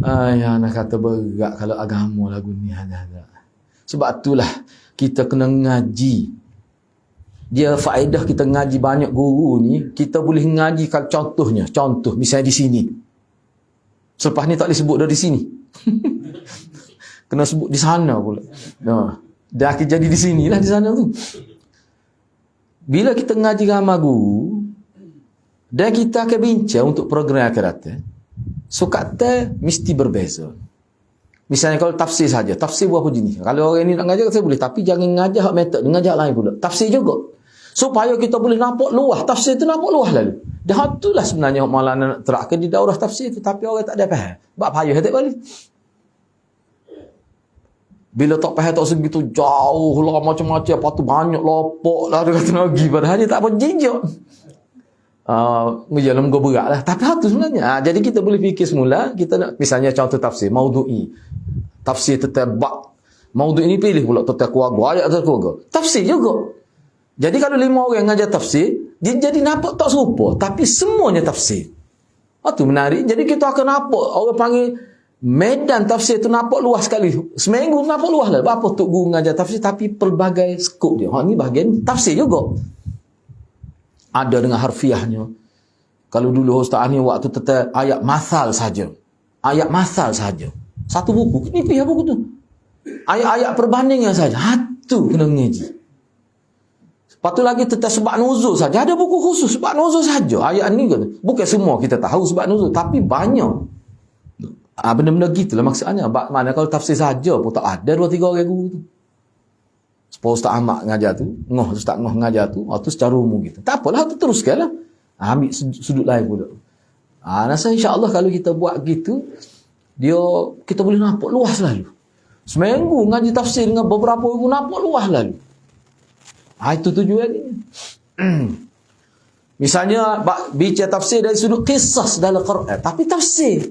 Anak kata berat kalau agama lagu ni ada. Sebab itulah kita kena ngaji. Dia faedah kita ngaji banyak guru ni, kita boleh ngaji kalau contoh misalnya di sini. Selepas ni tak boleh sebut dari sini. Kena sebut di sana pula. Dah akan jadi di sinilah di sana tu. Bila kita ngaji ramai guru dan kita akan bincang untuk program akan datang, so kata mesti berbeza. Misalnya kalau tafsir saja, tafsir berapa jenis? Kalau orang ni nak ngajar saya boleh, tapi jangan ngajar hak metod, ngajar lain pula. Tafsir juga. Supaya kita boleh nampak luah, tafsir tu nampak luah lalu. Dah itulah sebenarnya Maulana nak terangkan di daurah tafsir tu, tapi orang tak ada faham. Bab payah tak balik. Bila tak faham tak segitu jauh lah macam-macam, apa tu banyak lopok lah dia kata lagi, padahal dia tak apa jijak. Dalam go berat lah. Tapi itu sebenarnya. Jadi kita boleh fikir semula, kita nak misalnya contoh tafsir maudhu'i. Tafsir tentang bab. Maudhu'i ni pilih pula tentang keluarga, ayat tentang keluarga. Tafsir juga. Jadi kalau 5 orang yang ngajar tafsir, dia jadi nampak tak serupa, tapi semuanya tafsir. Itu menarik. Jadi kita akan nampak orang panggil medan tafsir tu nampak luas sekali. Seminggu nampak luas lah. Apa tu guru ngajar tafsir, tapi pelbagai skop dia. Ini bahagian tafsir juga. Ada dengan harfiahnya. Kalau dulu Ustaz ni waktu tentang ayat masal saja. Ayat masal saja. Satu buku. Nipih buku tu. Ayat-ayat perbandingan saja. Itu kena mengaji. Lepas tu lagi tentang sebab nuzul saja. Ada buku khusus sebab nuzul saja. Ayat ni kan. Bukan semua kita tahu sebab nuzul. Tapi banyak. Benda-benda gitulah maksudnya. Mana kalau tafsir saja pun tak ada 2-3 orang guru tu. Supaya Ustaz Ahmad ngajar tu, Ustaz Ngoh ngajar tu, tu secara umum gitu. Tak apalah, tu teruskan lah. Ambil sudut lain pula. Rasa insya-Allah kalau kita buat gitu, kita boleh nampak luas lalu. Seminggu ngaji tafsir dengan beberapa ribu nampak luas lalu. Itu tujuan ni. Misalnya bicara tafsir dari sudut kisah dalam Quran, tapi tafsir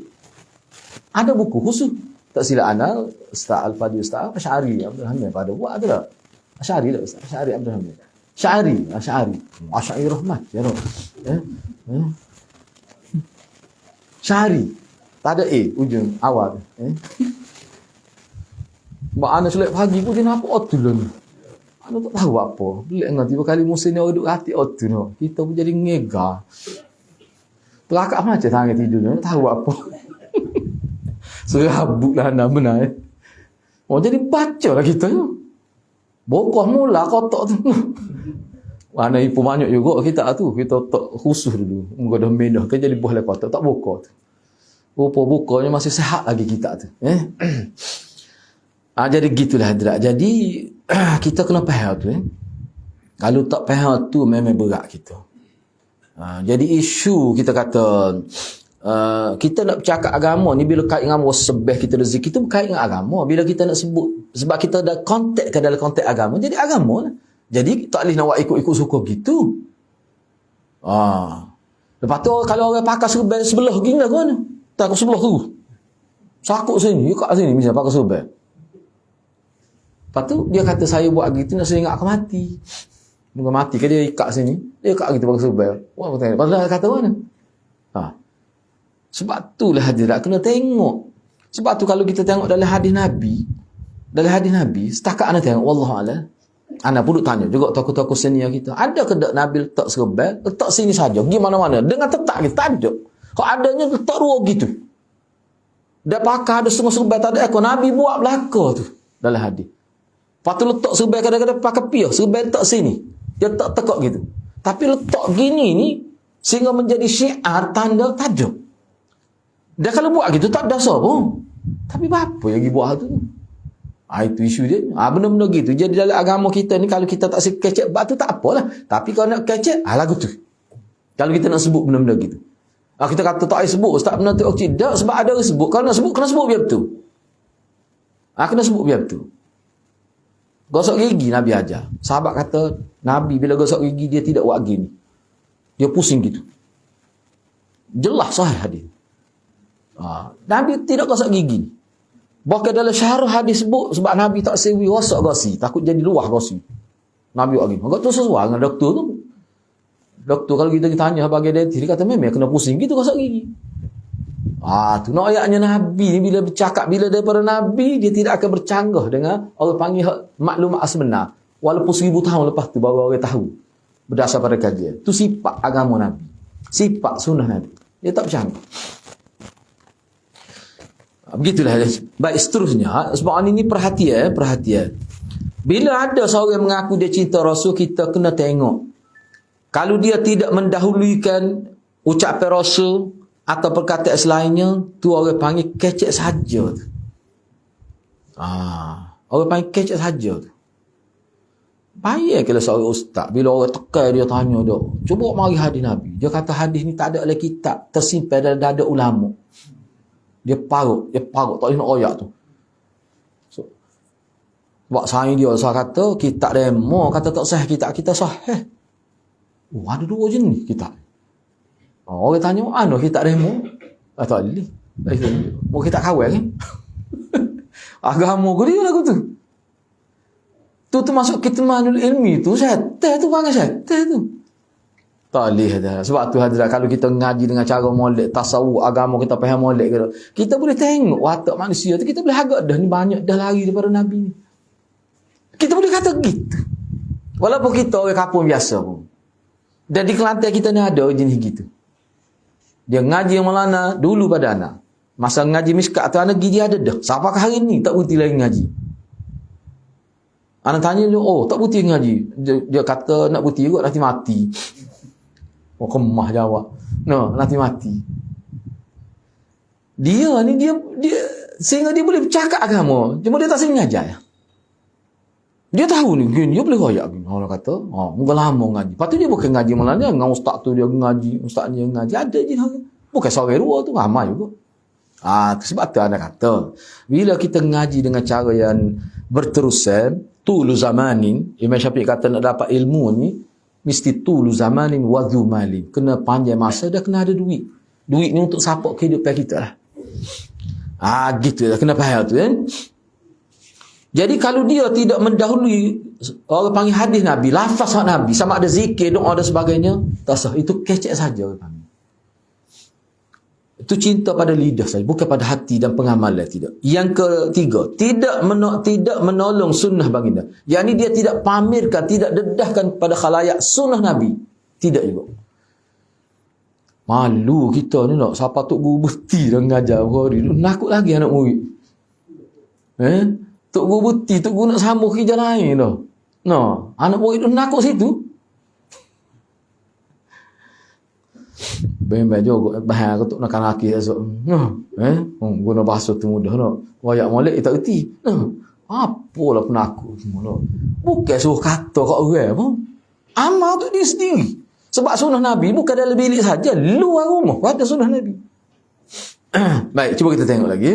ada buku khusus. Tak silap ana Ustaz Al-Fadhil Ustaz Asy'ari Abdul Hamid pada buat ada tak? Asy'ari tak Ustaz? Asy'ari Abdul Hamid. Asy'ari. Asy'ari Rahmat. Ya roh. Syari. Tak ada ujung awal. Mak ana selek pagi pun dia nampak otul ni. Ana tak tahu apa. Bila ngah tiba kali musim ni orang duk hati otul no. Kita pun jadi ngega. Pelakak macam tangan tidur ni tahu apa. Serabut lah anda benar. Jadi baca lah kita. Bokoh mula kotak tu. Mana ipu banyak juga kita tu. Kita tak khusus dulu. Muka dah medah kan jadi boleh kotak. Tak bokok tu. Rupa-bukanya masih sehat lagi kita tu. Jadi gitulah hadirat. Jadi kita kena faham tu. Kalau tak faham tu memang berat kita. Jadi isu kita kata kita nak bercakap agama ni bila kait dengan wasbah kita rezeki kita berkait dengan agama. Bila kita nak sebut sebab kita ada konteks ke dalam konteks agama jadi agama lah. Jadi tak boleh nak buat ikut-ikut suka gitu. Lepas tu kalau orang pakai serban sebelah gini lah kan. Tak aku sebelah tu. Sakut sini, you kat sini misalnya pakai serban. Lepas tu dia kata saya buat gitu nak saya ingat aku mati. Muka mati ke dia ikat sini. Dia ikat gitu pakai serban. Wah aku tanya. Padahal kata mana? Sebab itulah hadirat kena tengok. Sebab tu kalau kita tengok dalam hadis Nabi, setakat ana tengok wallahualam, ana pun duk tanya juga tokoh-tokoh senior kita, ada ke tak Nabi letak serban, letak sini saja, pergi mana-mana dengan tetap kita tak ada. Kalau adanya letak dua gitu. Dia pakai ada setengah serban tak ada ekor, Nabi buat belaka tu dalam hadis. Lepas tu letak serban kadang-kadang pakai piah, serban letak sini. Dia tak tekak gitu. Tapi letak gini ni sehingga menjadi syiar tanda tajuk. Dia kalau buat gitu tak dasar pun. Tapi apa yang buat tu? Itu isu dia. Benda-benda gitu. Jadi dalam agama kita ni kalau kita tak kecek bab tu tak apalah. Tapi kalau nak kecek, lagu tu. Kalau kita nak sebut benda-benda gitu. Kita kata tak payah sebut Ustaz benda tu tidak sebab ada orang sebut. Kalau nak sebut kena sebut biar betul. Kena sebut biar betul. Gosok gigi Nabi ajar. Sahabat kata, Nabi bila gosok gigi dia tidak buat gini. Dia pusing gitu. Jelas sahih hadis. Nabi tidak gosok gigi. Bahkan dalam syarah hadis sebut sebab Nabi tak sewi gosok gosi, takut jadi luah gosi. Nabi buat gini. Agak tu sesuai dengan doktor tu. Doktor kalau kita tanya bagi dia, dia kata memang kena pusing gitu gosok gigi. Tu nak ayatnya Nabi ni bila bercakap bila daripada Nabi dia tidak akan bercanggah dengan orang panggil maklumat sebenar walaupun 1000 tahun lepas tu baru orang tahu berdasar pada kajian. Tu sifat agama Nabi. Sifat sunnah Nabi. Dia tak bercanggah. Begitulah. Baik, seterusnya sebab ini perhatian. Bila ada seorang yang mengaku dia cinta Rasul, kita kena tengok. Kalau dia tidak mendahulukan ucapan Rasul atau perkataan selainnya, tu orang panggil kecek saja tu. Orang panggil kecek saja tu. Baik kalau seorang ustaz, bila orang tekan dia tanya dia, cuba mari hadis Nabi. Dia kata hadis ni tak ada oleh kitab, tersimpan dalam dada ulama. Dia parut, tak boleh nak royak tu. So, sebab saya kata kitab demo kata tak sah, kitab kita sahih. Ada dua jenis kitab. Orang tanya, mana kitab demo? Tak boleh. Mau kitab kawal kan? Agama ke dia lagu tu. Tu termasuk kitmanul ilmi tu. Syaitan tu, panggil syaitan tu. Tak boleh dah. Sebab tu hadirat, kalau kita ngaji dengan cara molek, tasawuf, agama kita faham molek ke, kita boleh tengok watak manusia tu, kita boleh agak dah ni banyak dah lari daripada Nabi ni. Kita boleh kata gitu. Walaupun kita orang kampung biasa pun. Dan di Kelantan kita ni ada jenis gitu. Dia ngaji yang Maulana dulu pada anak. Masa ngaji miskat tu anak gigi ada dah. Siapakah hari ni tak berhenti lagi ngaji? Anak tanya dia, tak berhenti ngaji. Dia kata nak berhenti juga nanti mati. Kemah jawab. Nanti mati. Dia ni dia sehingga dia boleh bercakap agama. Cuma dia tak sering ngajar. Dia tahu ni, dia boleh royak gini. Orang kata, muka lama ngaji. Lepas tu dia bukan ngaji malam dia, dengan ustaz tu dia ngaji, ustaz dia ngaji. Ada je. Bukan seorang dua tu, ramai juga. Sebab tu anda kata, bila kita ngaji dengan cara yang berterusan, tulu zamanin, Imam Syafi'i kata nak dapat ilmu ni, mesti tulu zamanin wadhu malin. Kena panjang masa, dah kena ada duit. Duit ni untuk support kehidupan kita lah. Gitu lah, kena faham tu kan. Jadi kalau dia tidak mendahului orang panggil hadis Nabi, lafaz Nabi, sama ada zikir, doa dan sebagainya, tak sah. Itu kecek saja orang panggil. Itu cinta pada lidah saja, bukan pada hati dan pengamalan, tidak. Yang ketiga, tidak menolong sunnah baginda. Yang ini dia tidak pamerkan, tidak dedahkan pada khalayak sunnah Nabi. Tidak juga. Malu kita ni nak, siapa tu guru bukti dah mengajar hari ni, nakut lagi anak murid. Tok guru bukti, tok guru nak sambung kerja lain dah. Anak murid tu nakut situ. Baik-baik juga bahan aku tu nak laki esok. Guna bahasa tu mudah no. Wayak molek tak reti. Apalah penakut semua. Bukan suruh kata kat orang pun. Amal tu dia sendiri. Sebab sunnah Nabi bukan dalam bilik saja, luar rumah ada sunnah Nabi. Baik, cuba kita tengok lagi.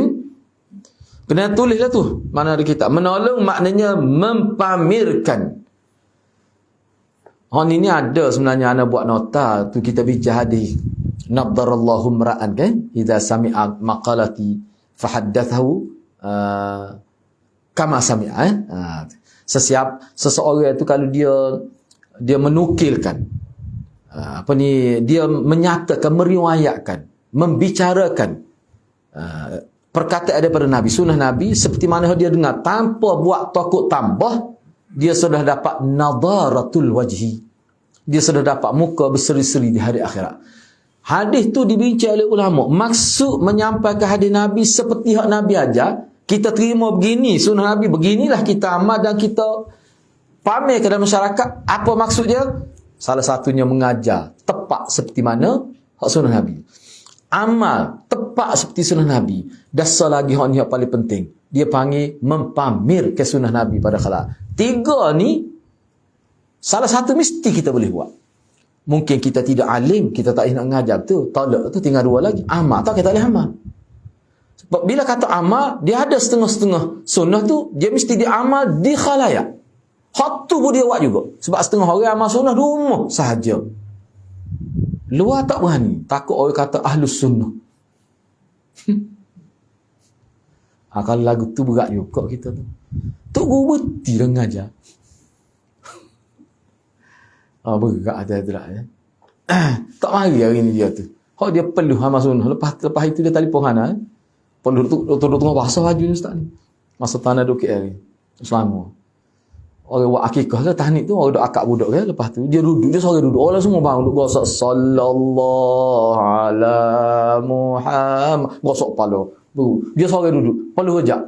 Kena tulislah tu. Mana ada kitab. Menolong maknanya mempamerkan. Ini ada sebenarnya anak buat nota tu kita bincang hadis. Nadarallahu mra'an kan idza sami'a maqalati fahaddathahu kama sami'a. Seseorang itu kalau dia menukilkan dia menyatakan, meriwayatkan, membicarakan perkataan daripada Nabi, sunnah Nabi seperti mana dia dengar tanpa buat takut tambah, dia sudah dapat nadaratul wajhi. Dia sudah dapat muka berseri-seri di hari akhirat. Hadis tu dibincang oleh ulama. Maksud menyampaikan hadis Nabi seperti hak Nabi ajar, kita terima begini, sunnah Nabi beginilah kita amal dan kita pamer kepada masyarakat. Apa maksud dia? Salah satunya mengajar tepat seperti mana hak sunnah Nabi. Amal tepat seperti sunnah Nabi. Dasar lagi hak ni yang paling penting. Dia panggil mempamer ke sunnah Nabi pada khalaq. Tiga ni salah satu mesti kita boleh buat. Mungkin kita tidak alim, kita tak nak mengajar tu, tolak tu, tinggal dua lagi. Amal tak, kita boleh amal. Sebab bila kata amal, dia ada setengah-setengah sunnah tu, dia mesti diamal di khalayak. Hak tu pun dia buat juga. Sebab setengah orang amal sunnah di rumah sahaja. Luar tak berani. Takut orang kata ahlus sunnah. Kalau lagu tu berat juga kita tu. Tok guru berhenti dah mengajar. Berat ada lah. Tak mari hari ni dia tu. Hak dia peluh amal sunnah. Lepas itu dia telefon Hana. Peluh tu tengah bahasa baju ni ustaz ni. Masa tanah duk KL. Selama. Orang buat akikah ke tahnik tu, orang duk akak budak ke, lepas tu dia duduk, dia seorang duduk. Orang semua bang duk gosok sallallahu ala Muhammad. Gosok kepala. Dia seorang duduk. Peluh kejap.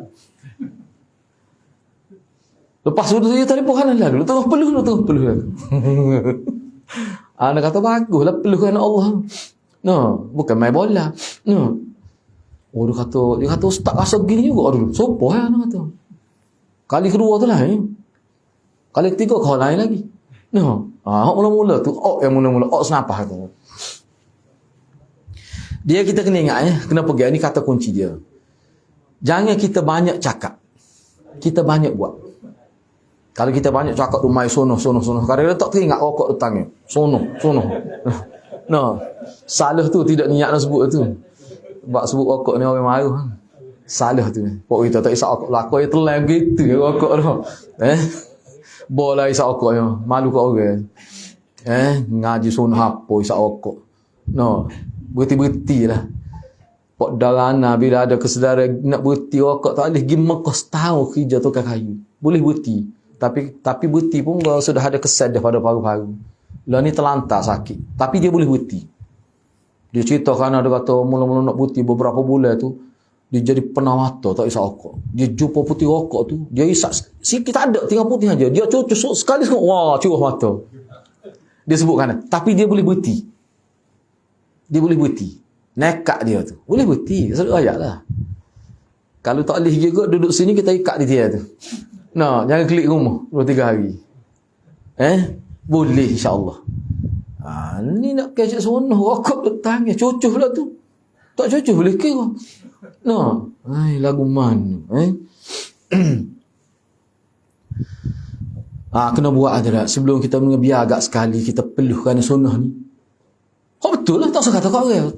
Lepas tu dia telefon Hana lalu. Tengah peluh lalu. Anak kata baguslah peluh dengan Allah. No, bukan main bola. No. Oh dia kata ustaz rasa begini juga dulu. Sopo anak kata. Kali kedua tu lah. Kali ketiga kau lain lagi. No. Hak mula-mula tu, yang mula-mula senapah kata. Dia kita kena ingat kena pergi ni kata kunci dia. Jangan kita banyak cakap. Kita banyak buat. Kalau kita banyak cakap rumah sono. Kadang-kadang tak teringat rokok datangnya. Sono. No. Salah tu tidak niat nak sebut tu. Sebab sebut rokok ni orang malu. Salah tu. Pok kita tak isap rokok. Lakuk dia telan gitu rokok tu. Bola isap rokoknya. Malu kat orang. Ngaji sono apa isap rokok. No. Berhenti lah. Pok darana bila ada kesedaran nak berhenti rokok tak boleh pergi Mekah setahun kerja tukar kayu. Boleh berhenti. Tapi berhenti pun sudah ada kesan daripada paru-paru. Lah ni terlantar sakit. Tapi dia boleh berhenti. Dia cerita kerana dia kata mula-mula nak berhenti beberapa bulan tu dia jadi penah mata tak isap rokok. Dia jumpa putih rokok tu, dia isap sikit tak ada, tinggal putih aja. Dia cucuk sekali wah curah mata. Dia sebut kerana tapi dia boleh berhenti. Dia boleh berhenti. Nekat dia tu. Boleh berhenti. Selalu ayatlah. Kalau tak boleh juga duduk sini kita ikat di dia tu. Nah, jangan klik rumah 2-3 hari. Boleh insya-Allah. Ni nak kecek sunnah rokok datangnya cucuh pula tu. Tak cucuh boleh kira. Nah, lagu mana? Kena buat ada sebelum kita biar agak sekali kita peluhkan sunnah ni. Betul lah tak usah kata kau orang.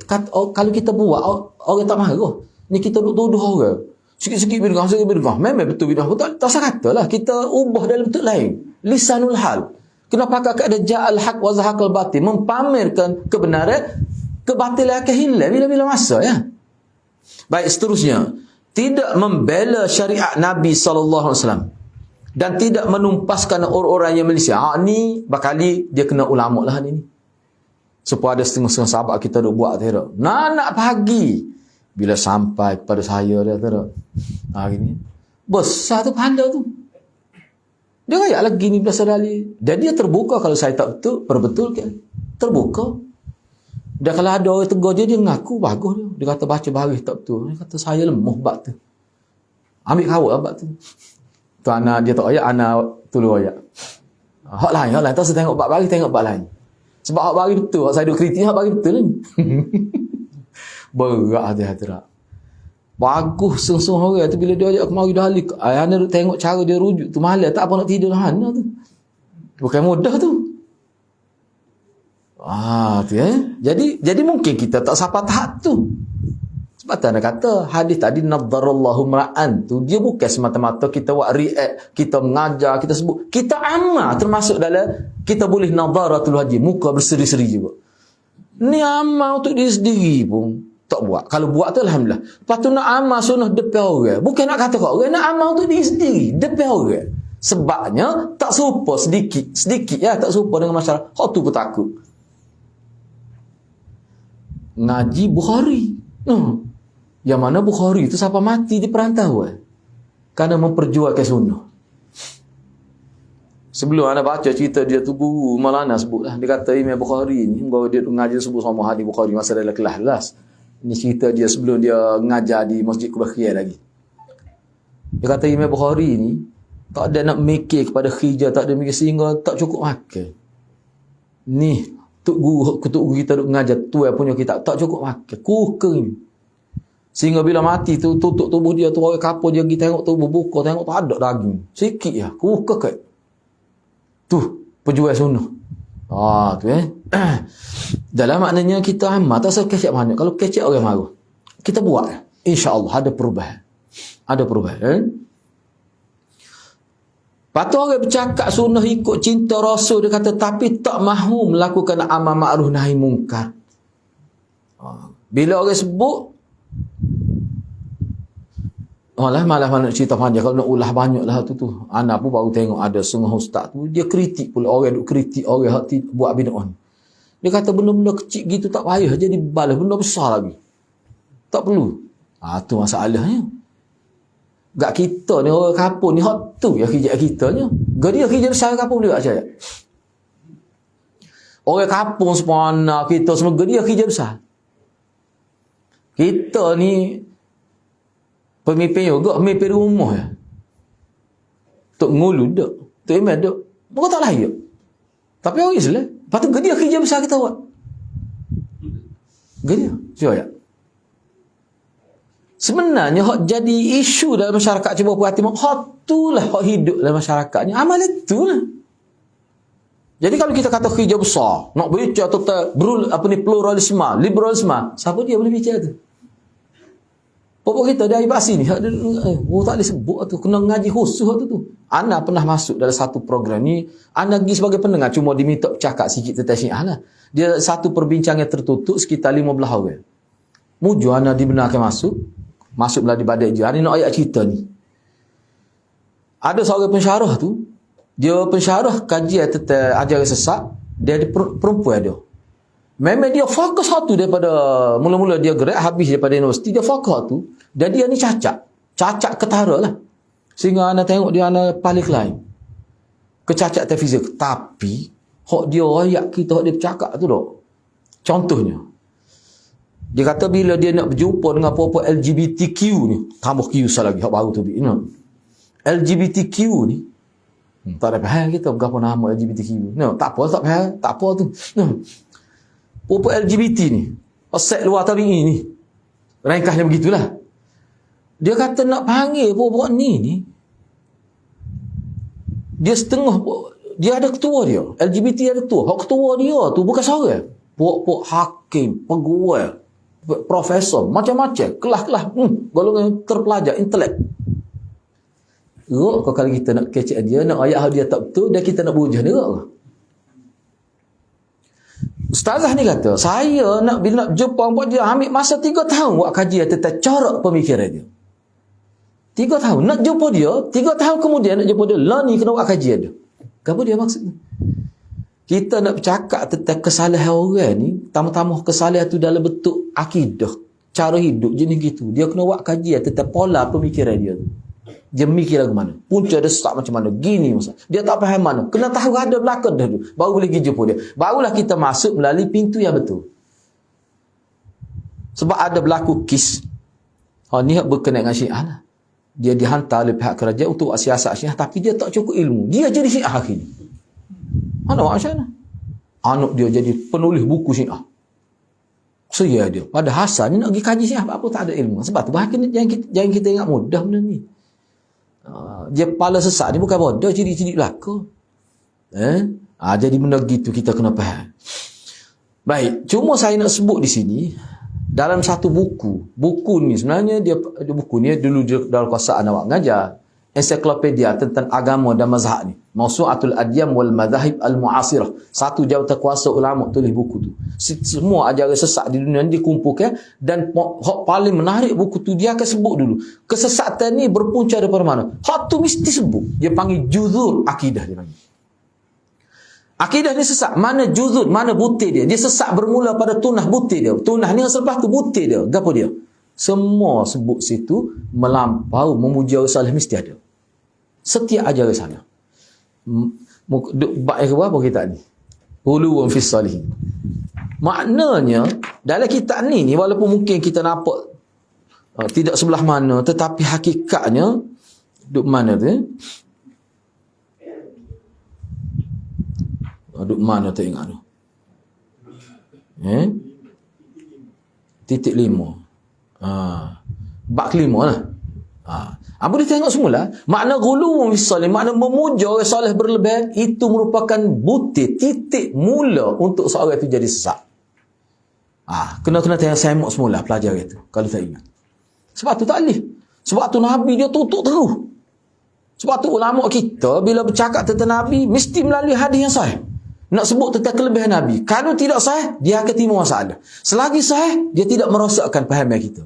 Kalau kita buat orang tak marah. Ni kita duduk tuduh orang. Sikit-sikit bid'ah. Memang betul bid'ah. Tak usah katalah. Kita ubah dalam bentuk lain. Lisanul hal. Kenapa kakak ada ja'al haq wa zahaqal batil? Mempamerkan kebenaran, kebatilan akan hilang bila-bila masa ya. Baik, seterusnya. Tidak membela syariat Nabi SAW. Dan tidak menumpaskan orang-orang yang Malaysia. Ni bakali dia kena ulama lah ni. Supaya ada setengah-setengah sahabat kita duk buat tak. Nak pagi. Bila sampai pada saya dia tak. Gini. Besar tu pahala tu. Dia kayak lagi ni belas dalil. Dan dia terbuka kalau saya tak betul, perbetulkan. Terbuka. Dan kalau ada orang tegur dia ngaku bagus dia. Dia kata baca baris tak betul. Dia kata saya lemah bab tu. Ambil kawat bab tu. Tu anak dia tak ayat, anak tolong ayat. Hak lain. Tak saya tengok bab baris, tengok bab lain. Sebab hak baris betul. Hak saya duk kritik, hak baris betul ni. Berat hati-hati. Bagus sung-sung orang tu bila dia ajak kemari dah alik. Ana duk tengok cara dia rujuk tu malam tak apa nak tidur Hana tu. Bukan mudah tu. Tu Jadi mungkin kita tak sampai tahap tu. Sebab tu anda kata hadis tadi nadarallahu mra'an tu dia bukan semata-mata kita buat react, kita mengajar, kita sebut. Kita amal termasuk dalam kita boleh nadaratul wajh, muka berseri-seri juga. Ni amal untuk diri sendiri pun tak buat. Kalau buat tu alhamdulillah. Lepas tu nak amal sunnah depan orang. Bukan nak kata kat orang, nak amal untuk diri sendiri depan orang. Sebabnya tak serupa sedikit ya, tak serupa dengan masyarakat. Hak tu pun takut. Ngaji Bukhari. Yang mana Bukhari tu siapa mati di perantauan. Kerana memperjuangkan sunnah. Sebelum anda baca cerita dia tu guru Maulana sebutlah. Dia kata Imam Bukhari ni bahawa dia ngaji sebut sama hadis Bukhari masa dalam kelas. Ini cerita dia sebelum dia ngajar di Masjid Kubakhiyah lagi. Dia kata Imam Bukhari ni tak ada nak mikir kepada khijah, tak ada mikir sehingga tak cukup makan. Ni tok guru kita duk ngajar tu punya kitab tak cukup makan. Kukeng. Sehingga bila mati tu tutup tubuh dia tu orang kapur dia pergi tengok tubuh buka tengok tak ada daging. Sikit ya, kukeng. Tu pejual sunnah. Tu dalam maknanya kita amal tak usah kecek banyak. Kalau kecek orang marah, kita buat, insya-Allah ada perubahan. Ada perubahan. Lepas orang bercakap sunnah ikut cinta Rasul, dia kata tapi tak mahu melakukan amal ma'ruf nahi mungkar. Bila orang sebut malah nak cerita panjang. Kalau nak ulah banyak lah tu. Anak pun baru tengok ada setengah ustaz tu, dia kritik pula orang, duk kritik orang hati buat bid'ah. Dia kata benda-benda kecil gitu tak payah jadi balas, benda besar lagi tak perlu. Tu masalahnya. Gak kita ni orang kampung ni hak tu yang kerja kita ni. Dia kerja besar kampung dia tak percaya. Orang kampung semua kita semua dia kerja besar. Kita ni pemimpin juga, pemimpin rumah ya. Tok ngulu dak, tok imam dak. Bukan tak layak. Tapi orang Islam, patut dia kerja besar kita buat. Dia. Cuba ya. Sebenarnya hak jadi isu dalam masyarakat cuba perhati hak itulah hak hidup dalam masyarakatnya. Amal itulah. Jadi kalau kita kata kerja besar, nak bicara tentang pluralisme, liberalisme, siapa dia boleh bicara tu? Pokok kita dia ibasi ni, tak boleh sebut tu, kena ngaji khusus tu. Ana pernah masuk dalam satu program ni, ana pergi sebagai pendengar, cuma diminta cakap sikit tentang Syiah lah. Dia satu perbincangan tertutup sekitar 15 orang. Muju ana dibenarkan masuklah di badai dia. Ni nak ayat cerita ni. Ada seorang pensyarah tu, dia pensyarah kajian tentang ajaran sesat, dia ada perempuan dia. Memang dia fokus satu daripada mula-mula dia gerak habis daripada universiti, dia fokus tu. Dan dia ni cacat ketara lah. Sehingga anda tengok dia anda paling lain. Kecacat fizik. Tapi hak dia ayat kita, hak dia bercakap tu dok. Contohnya, dia kata bila dia nak berjumpa dengan apa-apa LGBTQ ni, tambah Q sekali lagi, hak baru tu. LGBTQ ni, tak ada faham kita berapa nama LGBTQ. Tak apa tu. Apa LGBT ni, set luar tabi'i ni, ringkasnya begitulah. Dia kata nak panggil puak ni, dia setengah, dia ada ketua dia, LGBT ada ketua. Hak ketua dia tu bukan seorang, puak hakim, pegawai, profesor, macam-macam, kelas-kelas, golongan terpelajar, intelek. Kalau kita nak kecek dia, nak ayat dia tak betul, dan kita nak berhujah dia. Ustazah ni kata, saya bila nak jumpa buat dia, ambil masa 3 tahun buat kajian tentang corak pemikiran dia. 3 tahun. Nak jumpa dia, 3 tahun kemudian nak jumpa dia, lah ni kena buat kajian dia. Apa dia maksudnya? Kita nak bercakap tentang kesalahan orang ni, tambah-tambah kesalahan tu dalam bentuk akidah, cara hidup, jenis gitu. Dia kena buat kajian tentang pola pemikiran dia tu. Dia mikir lagu mana, punca dia sesak macam mana, gini masa. Dia tak faham mana, kena tahu ada belakang dah tu, baru boleh pergi jumpa dia. Barulah kita masuk melalui pintu yang betul. Sebab ada berlaku kes, ni berkenaan dengan Syiah lah. Dia dihantar oleh pihak kerajaan untuk siasat Syiah, tapi dia tak cukup ilmu, dia jadi Syiah akhirnya. Mana macam mana? Anak dia jadi penulis buku Syiah. Saya dia, pada hasilnya nak pergi kaji Syiah, apa tak ada ilmu. Sebab tu bahkan jangan kita ingat mudah benda ni. Dia pala sesat ni bukan bodoh, cidik-cidik belaka. Jadi benda gitu kita kena faham. Baik, cuma saya nak sebut di sini dalam satu buku ni sebenarnya dia buku ni dulu dalam kuasaan awak mengajar ensiklopedia tentang agama dan mazhab ni, Mawsu'atul Adyam wal Madhahib al-Mu'asirah. Satu jawatan kuasa ulama tulis buku tu. Semua ajaran sesat di dunia ni dikumpulkan, dan hak paling menarik buku tu dia akan sebut dulu kesesatan ni berpunca daripada mana. Hak tu mesti sebut. Dia panggil juzur akidah, dia panggil. Akidah ni sesat, mana juzur, mana butir dia. Dia sesat bermula pada tunah butir dia. Tunah ni selepas tu butir dia. Gapo dia? Semua sebut situ melampau memuji orang salih mesti ada. Setiap ajaran sana. Bab yang berapa kita ni? Huluwun fis salihin. Maknanya dalam kitab ni walaupun mungkin kita nampak tidak sebelah mana, tetapi hakikatnya duk mana tu? Duk mana tak ingat tu? Titik 5. Bab kelima lah. Boleh tengok semula. Makna ghuluw fi salih, makna memuja orang soleh berlebihan, itu merupakan butir, titik mula untuk seorang itu jadi sesat. Kena tengok semak semula pelajar itu, kalau tak ingat. Sebab tu tak boleh. Sebab tu Nabi dia tutup terus. Sebab tu ulama kita bila bercakap tentang Nabi mesti melalui hadis yang sahih. Nak sebut tentang kelebihan Nabi. Kalau tidak sahih, dia akan timbul masalah. Selagi sahih, dia tidak merosakkan pahaman kita.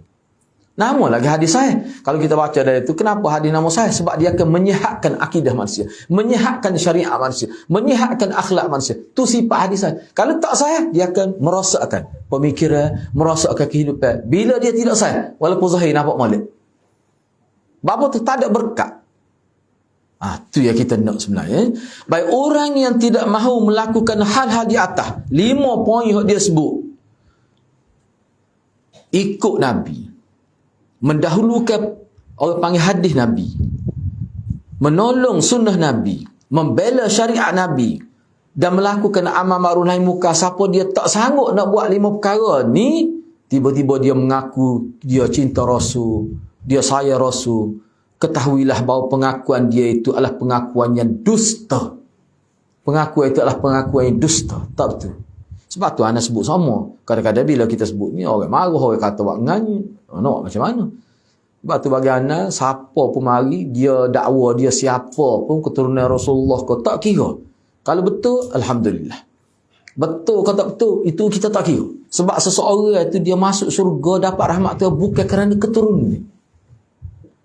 Namun lagi hadis sahih. Kalau kita baca dari itu, kenapa hadis nama sahih? Sebab dia akan menyihatkan akidah manusia, menyihatkan syariat manusia, menyihatkan akhlak manusia. Itu sifat hadis sahih. Kalau tak sahih, dia akan merosakkan pemikiran, merosakkan kehidupan. Bila dia tidak sahih, walaupun zahir nampak molek. Bapa tu tak ada berkat. Tu yang kita nak sebenarnya. Baik, orang yang tidak mahu melakukan hal-hal di atas, 5 poin yang dia sebut, ikut Nabi, mendahulukan orang panggil hadis Nabi, menolong sunnah Nabi, membela syariat Nabi, dan melakukan amal ma'ruf nahi munkar. Siapa dia tak sanggup nak buat 5 perkara ni, tiba-tiba dia mengaku dia cinta Rasul, dia sayang Rasul, ketahuilah bahawa pengakuan dia itu adalah pengakuan yang dusta. Pengakuan itu adalah pengakuan yang dusta. Tak betul. Sebab tu anak sebut sama. Kadang-kadang bila kita sebut ni, orang marah, orang kata buat nganyi. Nak macam mana? Sebab tu bagi anak, siapa pun mari, dia dakwa dia siapa pun keturunan Rasulullah ke, tak kira. Kalau betul, Alhamdulillah. Betul ke tak betul, itu kita tak kira. Sebab seseorang itu dia masuk surga, dapat rahmat Tuhan bukan kerana keturunan.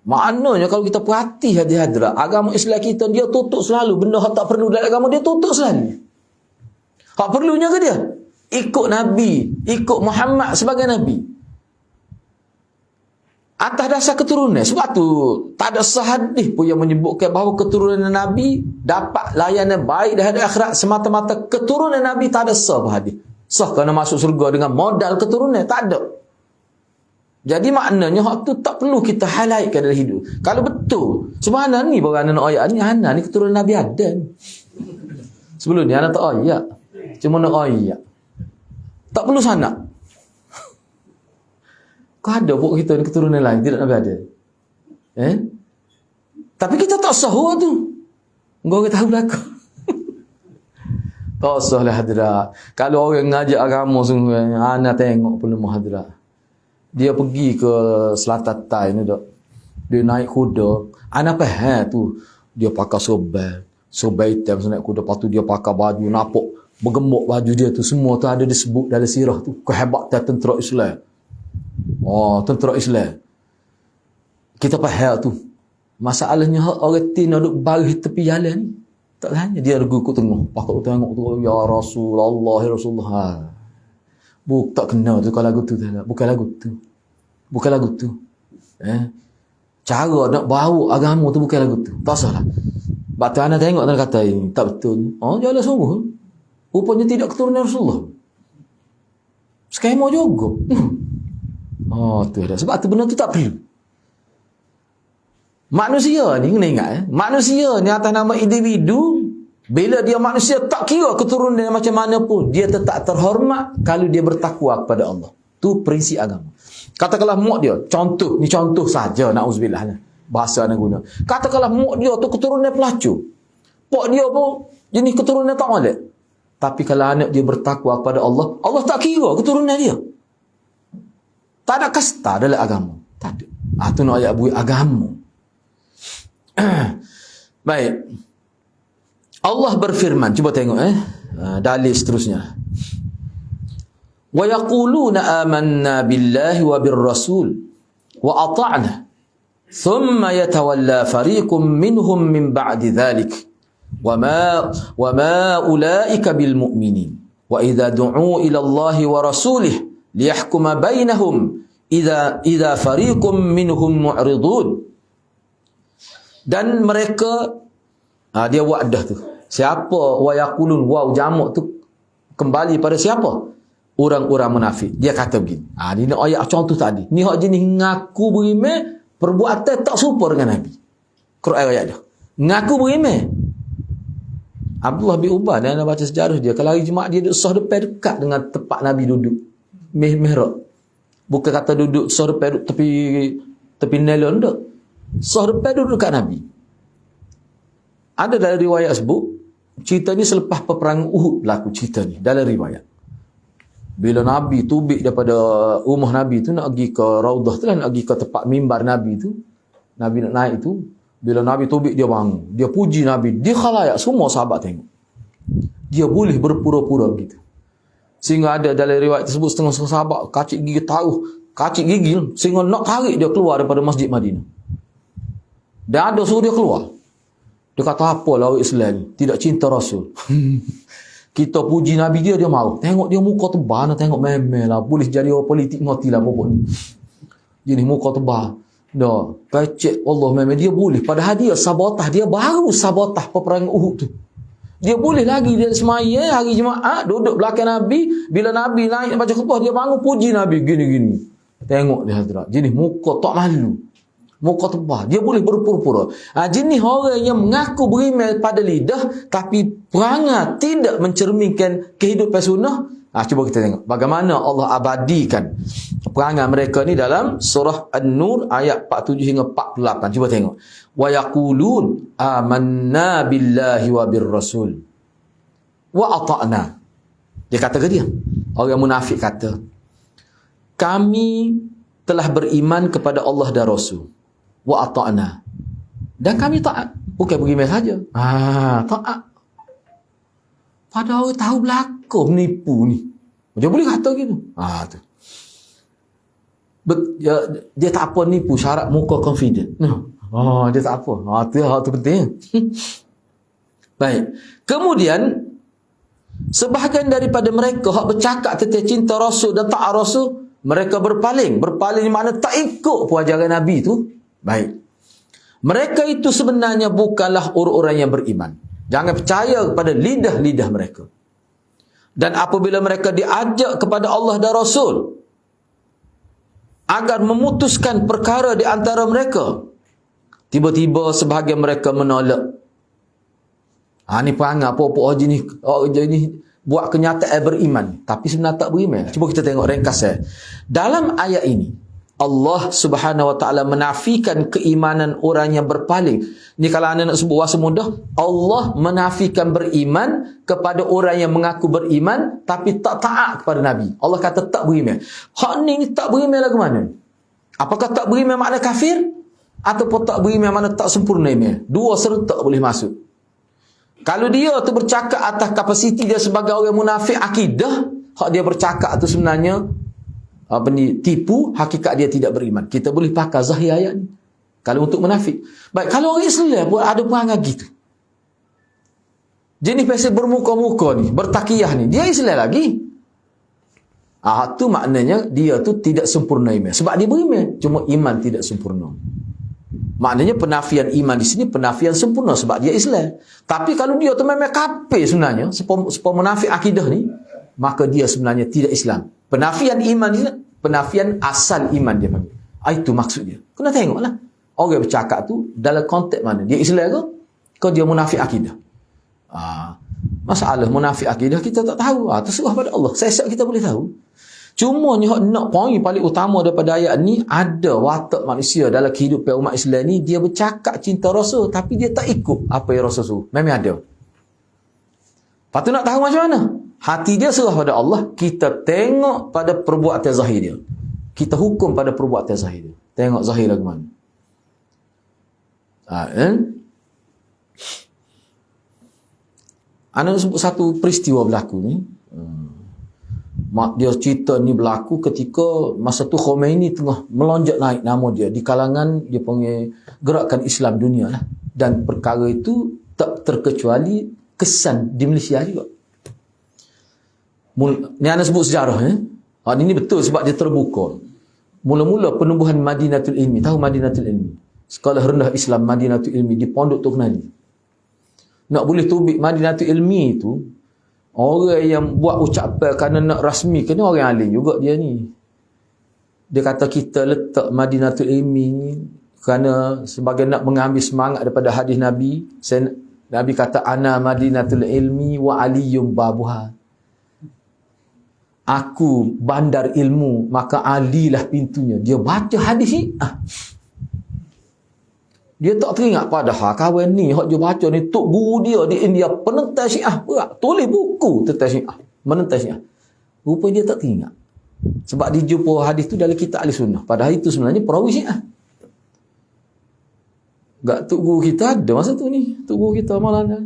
Maknanya kalau kita perhati hadis-hadis agama Islam kita, dia tutup selalu. Benda yang tak perlu dalam agama, dia tutup selalu. Hak perlunya ke dia? Ikut Nabi, ikut Muhammad sebagai Nabi. Atas dasar keturunan. Sebab tu, tak ada sahadis pun yang menyebutkan bahawa keturunan Nabi dapat layanan baik di hadis akhirat semata-mata keturunan Nabi. Tak ada sah hadis. Sah kerana masuk surga dengan modal keturunan. Tak ada. Jadi maknanya hak tu tak perlu kita highlightkan dalam hidup. Kalau betul, sebenarnya ni baru anak ayat ni, anak ni keturunan Nabi Adam. Sebelum ni anak tak ayat. Cuma nak ayat. Tak perlu sanak. Kau ada pun kita ni keturunan lain, tidak Nabi Adam. Tapi kita tak sah tu. Kau tahu belakang. Tak sah lah hadirat. Kalau orang ngajak agama sungguh, anak tengok perlu hadirat. Dia pergi ke Selatan Thai ni dok. Dia naik kuda. Anak faham tu. Dia pakai sobai hitam naik kuda. Lepas tu dia pakai baju napok, bergemuk baju dia tu. Semua tu ada disebut dalam sirah tu. Kehebatan tentera Islam. Tentera Islam. Kita faham tu. Masalahnya orang tin duduk baris tepi jalan ni. Tak tanya. Dia regu kat tengah. Pakai tengok tu. Ya Rasulullah, ya Rasulullah. Tak kena tu kalau lagu tu tak. Bukan lagu tu. Bukan lagu tu. Cara nak bawa agama tu bukan lagu tu. Tak salah. Sebab tu anak tengok dan kata ini tak betul. Jalan sungguh. Rupanya tidak keturunan Rasulullah. Skema juga. Tu dah. Sebab tu benda tu tak perlu. Manusia ni kena ingat. Manusia ni atas nama individu. Bila dia manusia, tak kira keturunan macam mana pun, dia tetap terhormat kalau dia bertakwa kepada Allah. Tu prinsip agama. Katakanlah mak dia, ni contoh saja, na'udzubillah lah, bahasa yang guna. Katakanlah mak dia tu keturunan pelacur. Pak dia pun jenis keturunan tak molek. Tapi kalau anak dia bertakwa kepada Allah, Allah tak kira keturunan dia. Tak ada kasta dalam agama. Tak ada. Tu nak ayat buih agama. Baik. Allah berfirman, cuba tengok dalil seterusnya. Wa yaquluna amanna billahi wa birrasul wa ata'na thumma yatawalla fariqum minhum min ba'di dhalik wa ma ulaika bil mu'minin wa idza du'u ila Allahi wa rasulih liyahkuma bainahum idza fariqum minhum mu'ridun. Dan mereka dia wa'dah tu. Siapa wa yaqulun, waw jamak tu kembali pada siapa? Orang-orang munafik. Dia kata begini. Ni nak ayat contoh tadi. Ni hak jenis ngaku beriman, perbuatan tak serupa dengan Nabi. Quran ayat dia. Ngaku beriman. Abdullah bin Ubay, dia nak baca sejarah dia. Kalau hari Jumaat dia duduk sah depan dekat dengan tempat Nabi duduk. Mihrab. Bukan kata duduk sah depan tepi nelon dak. Saf depan duduk dekat Nabi. Ada dalam riwayat sebut, cerita ni selepas peperangan Uhud berlaku cerita ni dalam riwayat. Bila Nabi tubik daripada rumah Nabi tu nak pergi ke Raudah tu lah, nak pergi ke tempat mimbar Nabi tu. Nabi nak naik tu. Bila Nabi tubik dia bangun. Dia puji Nabi. Dia khalayak. Semua sahabat tengok. Dia boleh berpura-pura begitu. Sehingga ada dalam riwayat tersebut setengah sahabat kacik gigi taruh. Kacik gigi sehingga nak tarik dia keluar daripada Masjid Madinah. Dan ada suruh dia keluar. Dia kata apalah awak Islam ni. Tidak cinta Rasul. Kita puji Nabi dia mahu. Tengok dia muka tebal, tengok memel lah. Boleh jadi orang politik ngoti lah pokok ni. Jadi muka tebal. Dah, pecek Allah memel dia boleh. Padahal dia sabotah, dia baru sabotah peperangan Uhud tu. Dia boleh lagi dia semaya hari Jumaat duduk belakang Nabi. Bila Nabi naik baca khutbah dia bangun puji Nabi gini-gini. Tengok dia hadirat. Jadi muka tak malu. Muka tebal. Dia boleh berpura-pura. Jenis orang yang mengaku beriman pada lidah tapi perangai tidak mencerminkan kehidupan sunnah. Cuba kita tengok bagaimana Allah abadikan perangai mereka ni dalam surah An-Nur ayat 47 hingga 48. Cuba tengok. Wa yaqulun amanna billahi wa birrasul wa ata'na. Dia kata ke dia? Orang munafik kata, kami telah beriman kepada Allah dan Rasul. Wa ata'na. Dan kami taat. Bukan beriman saja. Taat. Padahal orang tahu belakang menipu ni. Dia boleh kata gitu. Tu. Dia tak apa nipu, syarat muka confident. Dia tak apa. Tu penting. Baik. Kemudian sebahagian daripada mereka hak bercakap tentang cinta Rasul dan taat Rasul, mereka berpaling. Berpaling makna tak ikut ajaran Nabi tu. Baik. Mereka itu sebenarnya bukanlah orang-orang yang beriman. Jangan percaya kepada lidah-lidah mereka. Dan apabila mereka diajak kepada Allah dan Rasul agar memutuskan perkara di antara mereka, tiba-tiba sebahagian mereka menolak. Ni perangai apa-apa jenis buat kenyataan beriman tapi sebenarnya tak beriman. Cuba kita tengok ringkasan. Dalam ayat ini Allah Subhanahu wa taala menafikan keimanan orang yang berpaling. Ni kalau anda nak sebut bahasa mudah, Allah menafikan beriman kepada orang yang mengaku beriman tapi tak taat kepada Nabi. Allah kata tak beriman. Hak ni tak beriman lagu mana? Apakah tak beriman makna kafir ataupun tak beriman makna tak sempurna iman? Dua serta boleh masuk. Kalau dia tu bercakap atas kapasiti dia sebagai orang munafik akidah, hak dia bercakap tu sebenarnya tipu, hakikat dia tidak beriman. Kita boleh pakai zahir ayat ni kalau untuk munafik. Baik, kalau orang Islam pun ada perangai gitu. Jenis pasal bermuka-muka ni, bertakiyah ni, dia Islam lagi. Tu maknanya dia tu tidak sempurna iman. Sebab dia beriman, cuma iman tidak sempurna. Maknanya penafian iman di sini penafian sempurna sebab dia Islam. Tapi kalau dia tu memang kafir sebenarnya, sepuluh munafik akidah ni, maka dia sebenarnya tidak Islam. Penafian iman ni, penafian asal iman dia panggil. Itu maksud dia. Kena tengoklah. Orang bercakap tu dalam konteks mana? Dia Islam ke dia munafik akidah? Masalah munafik akidah kita tak tahu. Terserah pada Allah. Saya kita boleh tahu. Cuma ni nak poin paling utama daripada ayat ni, ada watak manusia dalam kehidupan umat Islam ni, dia bercakap cinta Rasul tapi dia tak ikut apa yang Rasul suruh. Memang ada. Lepas tu nak tahu macam mana? Hati dia serah pada Allah. Kita tengok pada perbuatan zahir dia. Kita hukum pada perbuatan zahir dia. Tengok zahir lagu mana. Ana sebut satu peristiwa berlaku ni. Dia cerita ni berlaku ketika masa tu Khomeini tengah melonjak naik nama dia di kalangan dia panggil gerakan Islam dunia lah. Dan perkara itu tak terkecuali kesan di Malaysia juga. Ni anda sebut sejarah ini betul sebab dia terbuka. Mula-mula penubuhan Madinatul Ilmi. Tahu Madinatul Ilmi? Sekolah rendah Islam Madinatul Ilmi di Pondok Tok Kenali. Nak boleh tubik Madinatul Ilmi itu, orang yang buat ucapan kerana nak rasmi, kena orang alim juga dia ni. Dia kata kita letak Madinatul Ilmi ni kerana sebagai nak mengambil semangat daripada hadis Nabi. Nabi kata ana Madinatul Ilmi wa aliyum babuha. Aku bandar ilmu, maka Ali lah pintunya. Dia baca hadis ni. Dia tak teringat padahal kawan ni hak dia baca ni tok guru dia di India penentang Syiah pula, tulis buku tentang Syiah, menentang Syiah. Rupanya dia tak teringat. Sebab dia jumpa hadis tu dalam kitab Ahli Sunnah. Padahal itu sebenarnya perawi Syiah. Gak tok guru kita ada masa tu ni. Tok guru kita malah ada.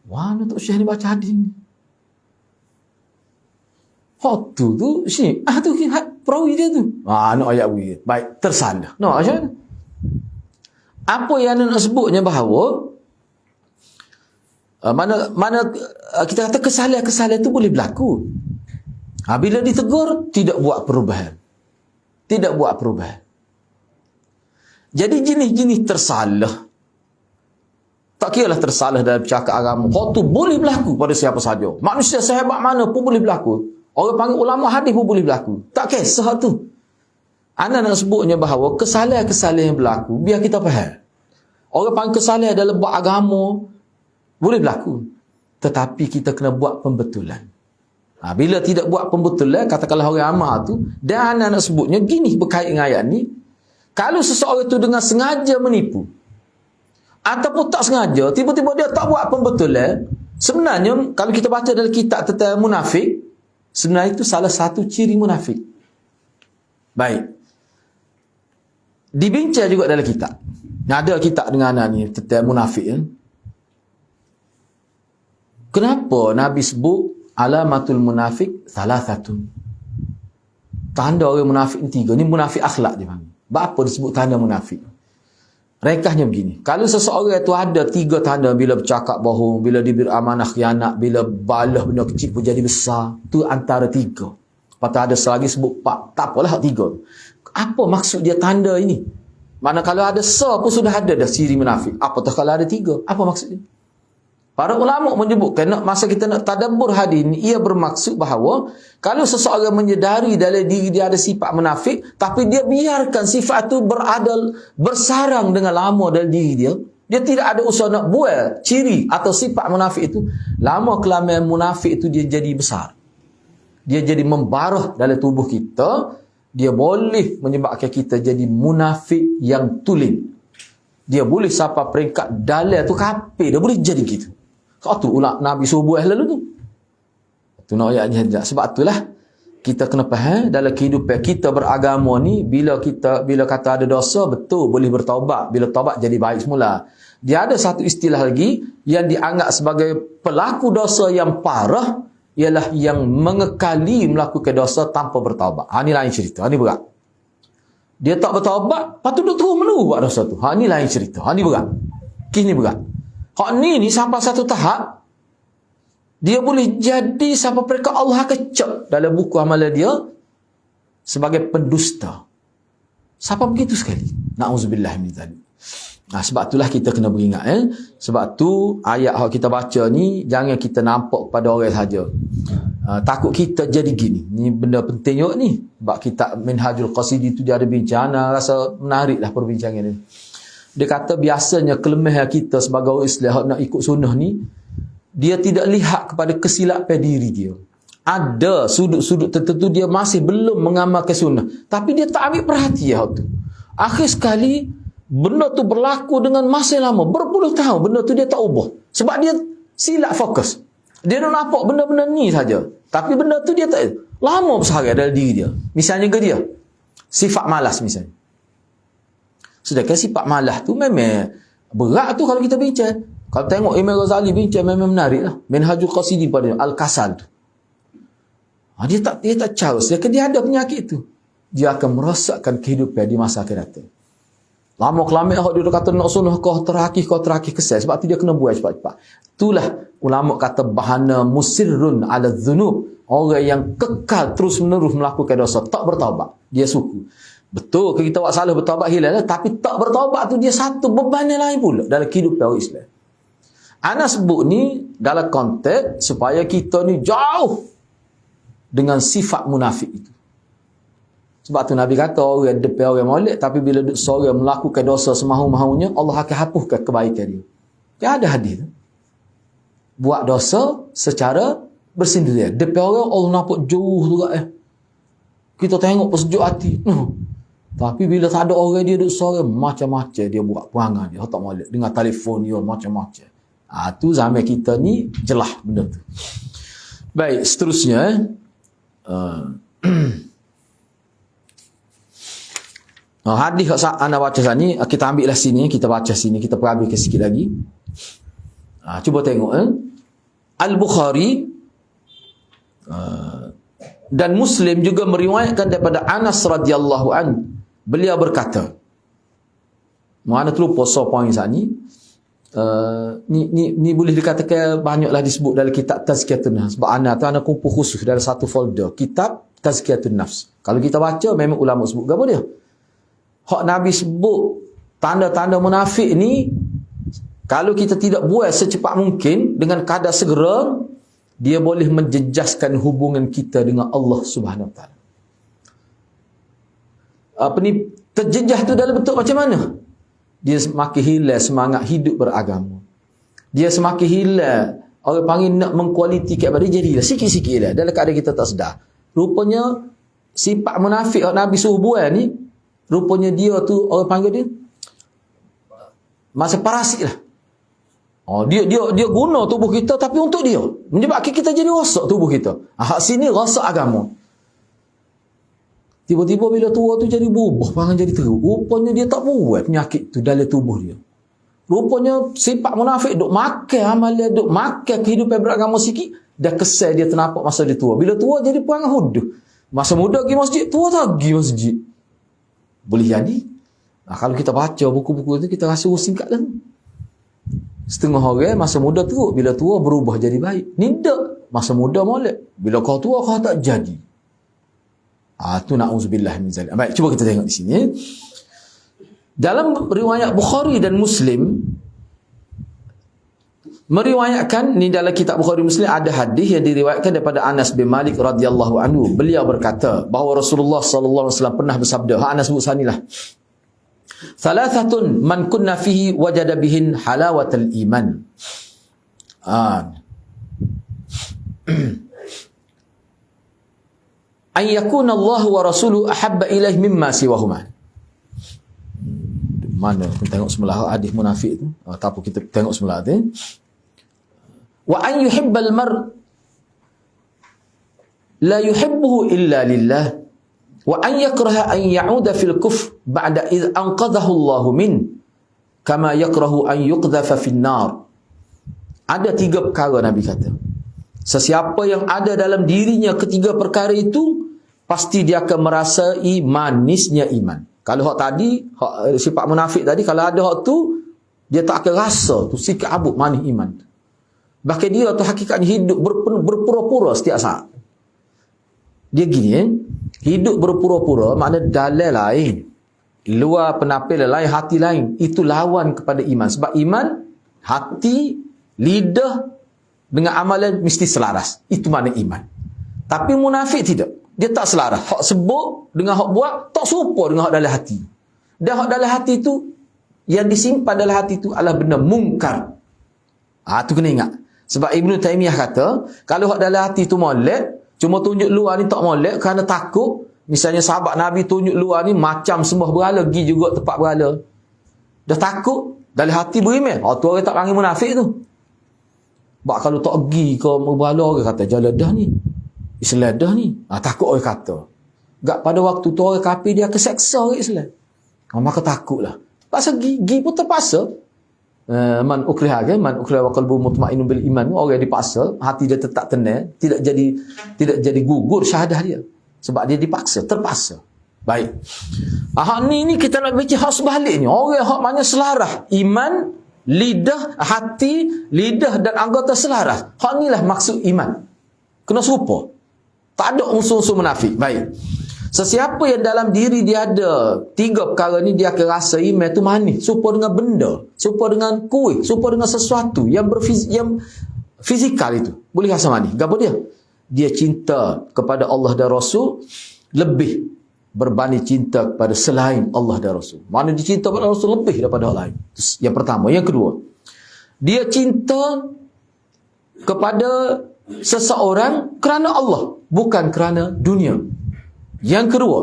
Mana tok Syiah ni baca hadis ni? Hak tu Syiah tu perawi dia tu. Nak ayat wih. Baik, tersalah. Nak macam mana? Apa yang nak sebutnya bahawa mana kita kata kesalahan-kesalahan itu boleh berlaku. Bila ditegur, tidak buat perubahan. Tidak buat perubahan. Jadi jenis-jenis tersalah. Tak kira lah tersalah dalam bercakap agama. Hak tu boleh berlaku pada siapa saja. Manusia sehebat mana pun boleh berlaku. Orang panggil ulama hadis pun boleh berlaku. Tak kisah tu. Anda nak sebutnya bahawa kesalahan-kesalahan yang berlaku, biar kita faham. Orang panggil kesalahan dalam buat agama, boleh berlaku. Tetapi kita kena buat pembetulan. Bila tidak buat pembetulan, katakanlah orang amal tu, dan anda nak sebutnya, gini berkait dengan ayat ni, kalau seseorang itu dengan sengaja menipu, ataupun tak sengaja, tiba-tiba dia tak buat pembetulan, sebenarnya, kalau kita baca dalam kitab tentang munafik, sebenarnya itu salah satu ciri munafik. Baik. Dibincang juga dalam kitab. Ada kitab dengan anak ni tentang munafik. Kenapa Nabi sebut alamatul munafik salah satu? Tanda orang munafik ni 3. Ni munafik akhlak dia panggil. Apa disebut tanda munafik? Rekahnya begini. Kalau seseorang itu ada 3 tanda, bila bercakap bohong, bila diberi amanah khianat, bila balas benda kecil pun jadi besar, tu antara 3. Lepas tu ada selagi sebut 4. Tak apalah 3. Apa maksud dia tanda ini? Mana kalau ada pun sudah ada dah ciri munafik. Apatah kalau ada 3? Apa maksudnya? Para ulama menyebutkan masa kita nak tadabbur hadis ini, ia bermaksud bahawa kalau seseorang menyedari dalam diri dia ada sifat munafik, tapi dia biarkan sifat itu bersarang dengan lama dalam diri dia, dia tidak ada usaha nak buat ciri atau sifat munafik itu, lama kelamaan munafik itu dia jadi besar. Dia jadi membarah dalam tubuh kita. Dia boleh menyebabkan kita jadi munafik yang tulen. Dia boleh sampai peringkat dalil tu kafir. Dia boleh jadi gitu. Kau tu ulang Nabi subuh lalu tu. Tu nak ayatnya. Sebab itulah kita kena faham dalam kehidupan kita beragama ni, bila kata ada dosa, betul boleh bertaubat. Bila taubat jadi baik semula. Dia ada satu istilah lagi yang dianggap sebagai pelaku dosa yang parah, ialah yang mengekali melakukan dosa tanpa bertaubat. Ini lain cerita. Ini berat. Dia tak bertaubat, lepas tu dia terus menerus buat dosa tu. Ini lain cerita. Ini berat. Ini berat. Ni sampai satu tahap, dia boleh jadi sampai peringkat Allah kecap dalam buku amalan dia sebagai pendusta. Sampai begitu sekali. Na'udzubillah min dzalik. Sebab itulah kita kena beringat. Sebab tu ayat yang kita baca ni jangan kita nampak pada orang saja. Takut kita jadi gini. Ni benda penting juga ni. Sebab kitab Minhajul Qasidi tu dia ada bincang. Rasa menariklah perbincangan ni. Dia kata biasanya kelemahan kita sebagai orang Islam nak ikut sunnah ni, dia tidak lihat kepada kesilapan diri dia. Ada sudut-sudut tertentu dia masih belum mengamalkan sunnah. Tapi dia tak ambil perhatian tu. Akhir sekali benda tu berlaku dengan masa lama, berpuluh tahun benda tu dia tak ubah. Sebab dia silap fokus. Dia nak nampak benda-benda ni saja. Tapi benda tu dia tak lama bersehari dalam diri dia. Misalnya ke dia, sifat malas misalnya. Sedangkan sifat malas tu memang berat tu kalau kita bincang. Kalau tengok Imam Ghazali bincang memang menarik lah. Minhajul Qasidi pada Al-Kasal tu. Dia tak caus. Dia ada penyakit tu. Dia akan merosakkan kehidupan di masa akan datang. Lama kelamin dia kata nak sunnah kau terakhir kesal. Sebab tu dia kena buat cepat-cepat. Itulah ulama kata bahana musirrun ala dhunub. Orang yang kekal terus-menerus melakukan dosa. Tak bertaubat. Dia suku. Betul ke kita buat salah bertaubat hilal lah. Tapi tak bertaubat tu dia satu beban yang lain pula dalam kehidupan orang Islam. Ana sebut ni dalam konteks supaya kita ni jauh dengan sifat munafik itu. Sebab tu Nabi kata orang depan orang molek, tapi bila seorang melakukan dosa semahu-mahunya, Allah akan hapuskan kebaikan dia. Dia ada hadis. Buat dosa secara bersendirian. Depan orang Allah nampak jauh juga. Kita tengok persejuk hati. Tapi bila tak ada orang dia duduk suara, macam-macam dia buat perangai dia. Tak molek. Dengan telefon dia, macam-macam. Tu zaman kita ni, jelah benda tu. Baik, seterusnya. Hadis yang anda baca sini, kita ambil lah sini, kita baca sini, kita perhabiskan sikit lagi. Cuba tengok. Al-Bukhari dan Muslim juga meriwayatkan daripada Anas radhiyallahu an. Beliau berkata, mana terlupa poin sini. Ni boleh dikatakan banyaklah disebut dalam kitab Tazkiyatun Nafs. Sebab anak kumpul khusus dalam satu folder kitab Tazkiyatun Nafs. Kalau kita baca memang ulama sebut apa dia? Hak Nabi sebut tanda-tanda munafik ni, kalau kita tidak buat secepat mungkin dengan kadar segera, dia boleh menjejaskan hubungan kita dengan Allah Subhanahu Wa Taala. Terjejah tu dalam bentuk macam mana? Dia semakin hilang semangat hidup beragama. Dia semakin hilang, orang panggil nak mengkualitikan pada dia, jadilah sikit-sikit lah dalam keadaan kita tak sedar. Rupanya sifat munafik yang Nabi suruh buat ni, rupanya dia tu orang panggil dia masa parasit lah. Dia guna tubuh kita tapi untuk dia, menyebabkan kita jadi rosak tubuh kita. Hak sini rosak agama. Tiba-tiba bila tua tu jadi berubah, pangan jadi teruk. Rupanya dia tak buat penyakit tu dalam tubuh dia. Rupanya sifat munafik duk makan amal dia, duk makan kehidupan beragama sikit, dah kesal dia ternampak masa dia tua. Bila tua jadi perangai huduh. Masa muda pergi masjid, tua tak pergi masjid. Boleh jadi. Kalau kita baca buku-buku tu, kita rasa singkat lah. Setengah orang masa muda teruk, bila tua berubah jadi baik. Ni tak. Masa muda molek. Bila kau tua, kau tak jadi. Tu na'udzubillah min zalik. Baik, cuba kita tengok di sini. Dalam riwayat Bukhari dan Muslim, meriwayatkan, ni dalam kitab Bukhari Muslim ada hadis yang diriwayatkan daripada Anas bin Malik radhiyallahu anhu. Beliau berkata bahawa Rasulullah sallallahu alaihi wasallam pernah bersabda, Anas sebut sanilah. Thalathatun man kunna fihi wajada bihin halawatal iman. An yakuna Allah wa rasuluhu ahabba ilaih mimma siwahuma. Mana kita tengok semula hadis munafik tu. Tak apa, kita tengok semula tu. Wa an yuhibbal mar la yuhibbuhu illa lillah wa an yakraha an ya'uda fil kufr ba'da id anqadhahu Allah min kama yakrahu an yuqdhafa fin nar. Ada 3 perkara Nabi kata. Sesiapa yang ada dalam dirinya ketiga perkara itu, pasti dia akan merasai manisnya iman. Kalau hak tadi, hak sifat munafik tadi, kalau ada hak tu, dia tak akan rasa tu sikit abuk manis iman. Bahkan dia tu hakikatnya hidup berpura-pura setiap saat. Dia gini, hidup berpura-pura makna dalil lain. Luar penampilan lain, hati lain. Itu lawan kepada iman. Sebab iman, hati, lidah dengan amalan mesti selaras. Itu makna iman. Tapi munafik tidak. Dia tak selaras. Hak sebut dengan hak buat tak serupa dengan hak dalam hati. Dan hak dalam hati tu, yang disimpan dalam hati tu adalah benda mungkar. Tu kena ingat. Sebab Ibn Taymiyah kata, kalau hak dalam hati tu molek, cuma tunjuk luar ni tak molek kerana takut. Misalnya sahabat Nabi tunjuk luar ni macam sembah berhala, pergi juga tempat berhala. Dah takut, dalam hati beriman. Tu orang tak panggil munafik tu. Sebab kalau tak pergi ke berhala, orang kata jalan dah ni. Islam dah ni. Takut orang kata. Gak pada waktu tu orang kafir dia keseksa orang Islam. Maka takutlah. Pasal pergi pun terpaksa. Man ukriha wa qalbu mutmainnun bil iman. Orang yang dipaksa, hati dia tetap tenang, tidak jadi gugur syahadah dia. Sebab dia dipaksa, terpaksa. Baik. Hak ni kita nak baca hak sebaliknya. Orang hak mana selaras, iman, lidah, hati, lidah dan anggota selaras. Hak inilah maksud iman. Kena serupa. Tak ada unsur-unsur munafik. Baik. Sesiapa yang dalam diri dia ada 3 perkara ni, dia akan rasa iman tu manis. Serupa dengan benda. Serupa dengan kuih. Serupa dengan sesuatu yang fizikal itu. Boleh rasa manis. Apa dia? Dia cinta kepada Allah dan Rasul lebih berbanding cinta kepada selain Allah dan Rasul. Mana dia cinta kepada Rasul lebih daripada orang lain. Yang pertama. Yang kedua, dia cinta kepada seseorang kerana Allah, bukan kerana dunia. Yang kedua,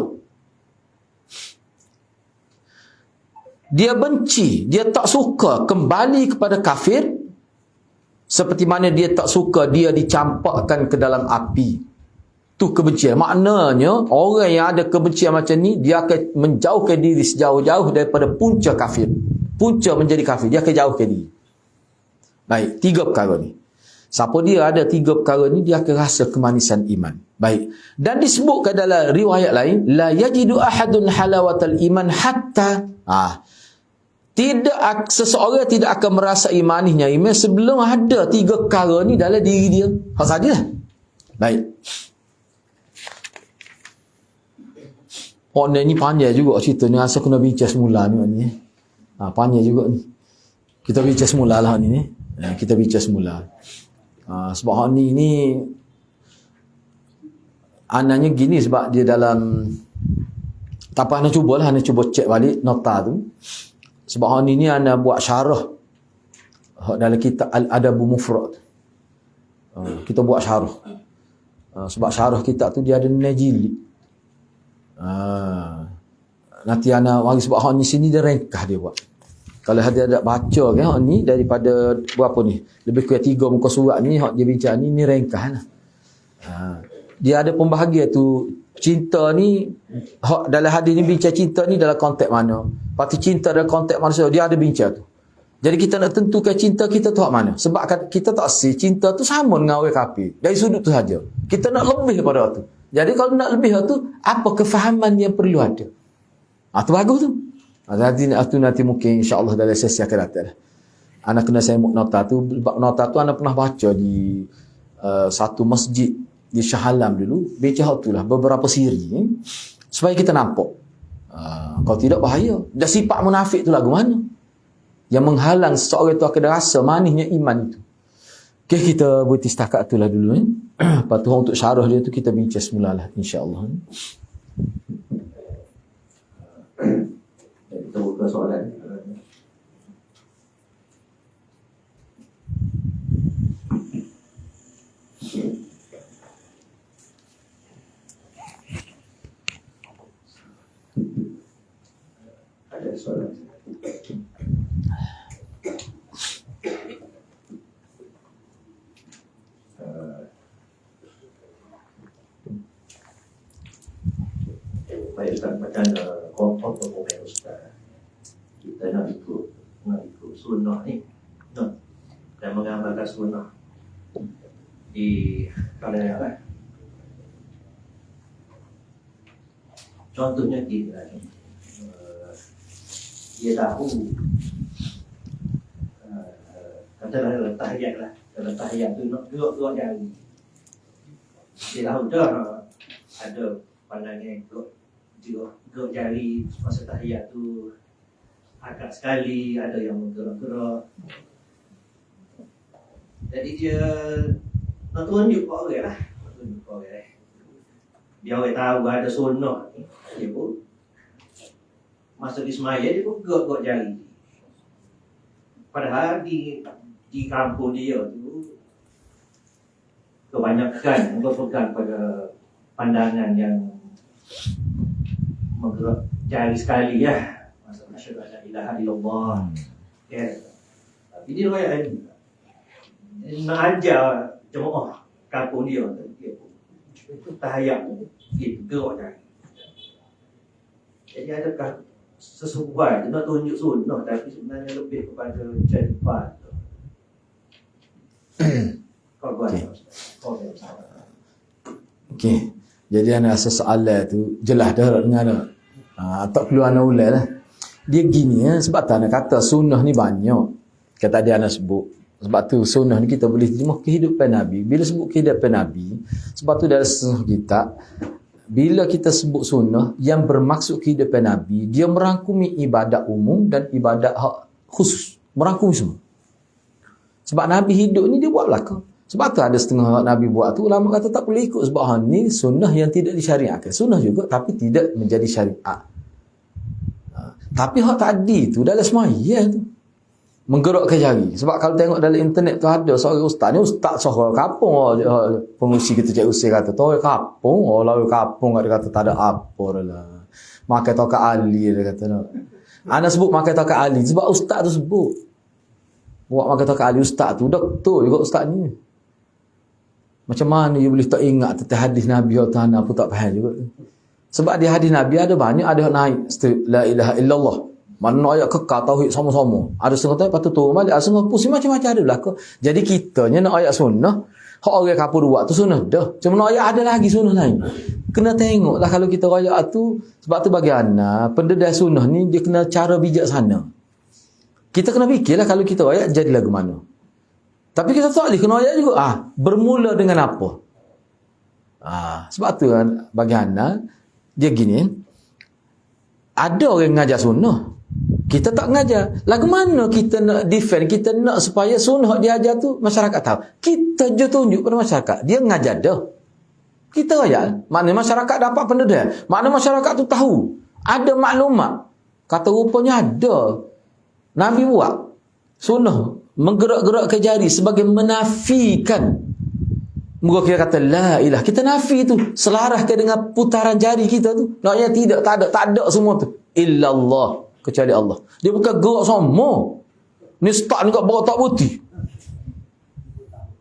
dia benci, dia tak suka kembali kepada kafir, seperti mana dia tak suka dia dicampakkan ke dalam api. Tu kebencian. Maknanya orang yang ada kebencian macam ni, dia akan menjauhkan diri sejauh-jauh daripada punca kafir. Punca menjadi kafir, dia akan jauhkan diri. Baik, 3 perkara ni. Siapa dia ada 3 perkara ni, dia akan rasa kemanisan iman. Baik. Dan disebutkan dalam riwayat lain, la yajidu ahadun halawatal iman hatta seseorang tidak akan merasai manisnya iman sebelum ada 3 perkara ni dalam diri dia. Hak sajalah. Baik. Ni panjang juga cerita ni. Rasa kena bincang semula ni. Panjang juga ni. Kita bincang semula lah ni. Kita bincang semula. Sebab ni anaknya gini sebab dia dalam tak apa, Ana cubalah, Ana cuba cek balik nota tu. Sebab ni Ana buat syarah dalam kitab Al-Adabul Mufrad. Kita buat syarah. Sebab syarah kitab tu dia ada najili. Nanti Ana bagi sebab ni sini dia ringkas dia buat. Kalau ada baca kan ni daripada berapa ni? Lebih kurang 3 muka surat ni hak dia bincang ni ringkas lah. Dia ada pembahagian tu cinta ni dalam hadis ni bincang cinta ni dalam konteks mana. Lepas tu cinta dalam konteks manusia dia ada bincang tu. Jadi kita nak tentukan cinta kita tu hak mana. Sebab kita tak cinta tu sama dengan orang kafir. Dari sudut tu saja. Kita nak lebih daripada tu. Jadi kalau nak lebih tu, apa kefahaman yang perlu ada? Tu bagus tu. Nanti mungkin insya-Allah dalam sesi akan datang. Ana kena semut nota tu. Nota tu Ana pernah baca di satu masjid di Shah Alam dulu. Baca tu lah beberapa siri supaya kita nampak. Kalau tidak bahaya. Dan sifat munafik tu lagu mana? Yang menghalang seseorang itu akan rasa manisnya iman itu. Okay, kita berhenti setakat tu lah dulu. Lepas tu untuk syarah dia tu kita bincang semula lah insya-Allah. Kita buka soalan. Ada soalan. Baik Ustaz, macam komen Ustaz, kita nak ikut sunnah ni dan mengamalkan sunnah di kalangan lah. Contohnya kita dia tahu katalah dalam tahiyat lah, dalam tahiyat tu nak gerak jari, dia tahu dah ada pandangan gerak jari masa tahiyat tu agak sekali, ada yang bergerak-gerak. Jadi dia nak tunjuk ke orang lah, biar orang tahu ada sunnah ni. Dia pun masa di semaya dia pun gerak-gerak jari. Padahal di kampung dia tu kebanyakan berpegang pada pandangan yang menggerak jari sekali ya. Masa asyhadu an la ilaha illallah. Ya. Tapi dia royak ni nak ajar jemaah kampung dia pun tahayat dia gerak jari. Jadi adakah sesuai dia nak tunjuk sunnah tapi sebenarnya lebih kepada cepat. Kau buat. Okey. Jadi ana rasa soalan tu jelas dah dengar. Tak perlu ana ulang lah. Dia gini sebab tak ana kata sunnah ni banyak. Kata dia ana sebut. Sebab tu sunnah ni kita boleh terjemah kehidupan Nabi. Bila sebut kehidupan Nabi, sebab tu dalam setengah kitab bila kita sebut sunnah yang bermaksud kehidupan Nabi, dia merangkumi ibadat umum dan ibadat khusus. Merangkumi semua. Sebab Nabi hidup ni dia buat belakang. Sebab tu ada setengah Nabi buat tu, ulama kata tak boleh ikut sebab ni sunnah yang tidak disyariatkan. Sunnah juga tapi tidak menjadi syariat. Tapi hak tadi tu dalam semaya tu menggerakkan jari. Sebab kalau tengok dalam internet tu ada seorang ustaz ni, ustaz seorang kampung, pengusi kita Cik Usir kata tu orang kampung, orang kampung dia kata tak ada apa dah lah. Makan tokak ali dia kata no. Ana sebut makan takat Ali sebab ustaz tu sebut. Buat makan takat Ali ustaz tu doktor juga ustaz ni. Macam mana dia boleh tak ingat tentang hadis Nabi atau apa tak faham juga. Sebab di hadis Nabi ada banyak ada naik la ilaha illallah. Mana ayat kekal tauhid sama-sama. Ada setengah lepas tu turun balik, ada setengah pusing macam-macam ada belaka. Jadi kitanya nak ayat sunnah, hak orang kapur buat tu sunnah dah. Cuma nak ayat ada lagi sunnah lain. Kena tengoklah kalau kita ayat tu, sebab tu bagaimana pendedah sunnah ni dia kena cara bijaksana. Kita kena fikirlah kalau kita ayat jadi lagu mana. Tapi kita tak boleh kena ayat juga. Bermula dengan apa? Sebab tu kan bagaimana dia gini. Ada orang ngajar sunnah. Kita tak ngajar. Lagu mana kita nak defend, kita nak supaya sunnah dia ajar tu masyarakat tahu. Kita je tunjuk pada masyarakat. Dia ngajar dah. Kita ayat. Maknanya masyarakat dapat pendedah. Maknanya masyarakat tu tahu. Ada maklumat. Kata rupanya ada. Nabi buat. Sunnah. Menggerak-gerak ke jari sebagai menafikan. Muka kita kata la ilah. Kita nafi tu. Selaras ke dengan putaran jari kita tu. Naknya tidak. Tak ada semua tu. Illallah. Kecuali Allah. Dia bukan gerak sama. Ni start ni kat bawa tak putih.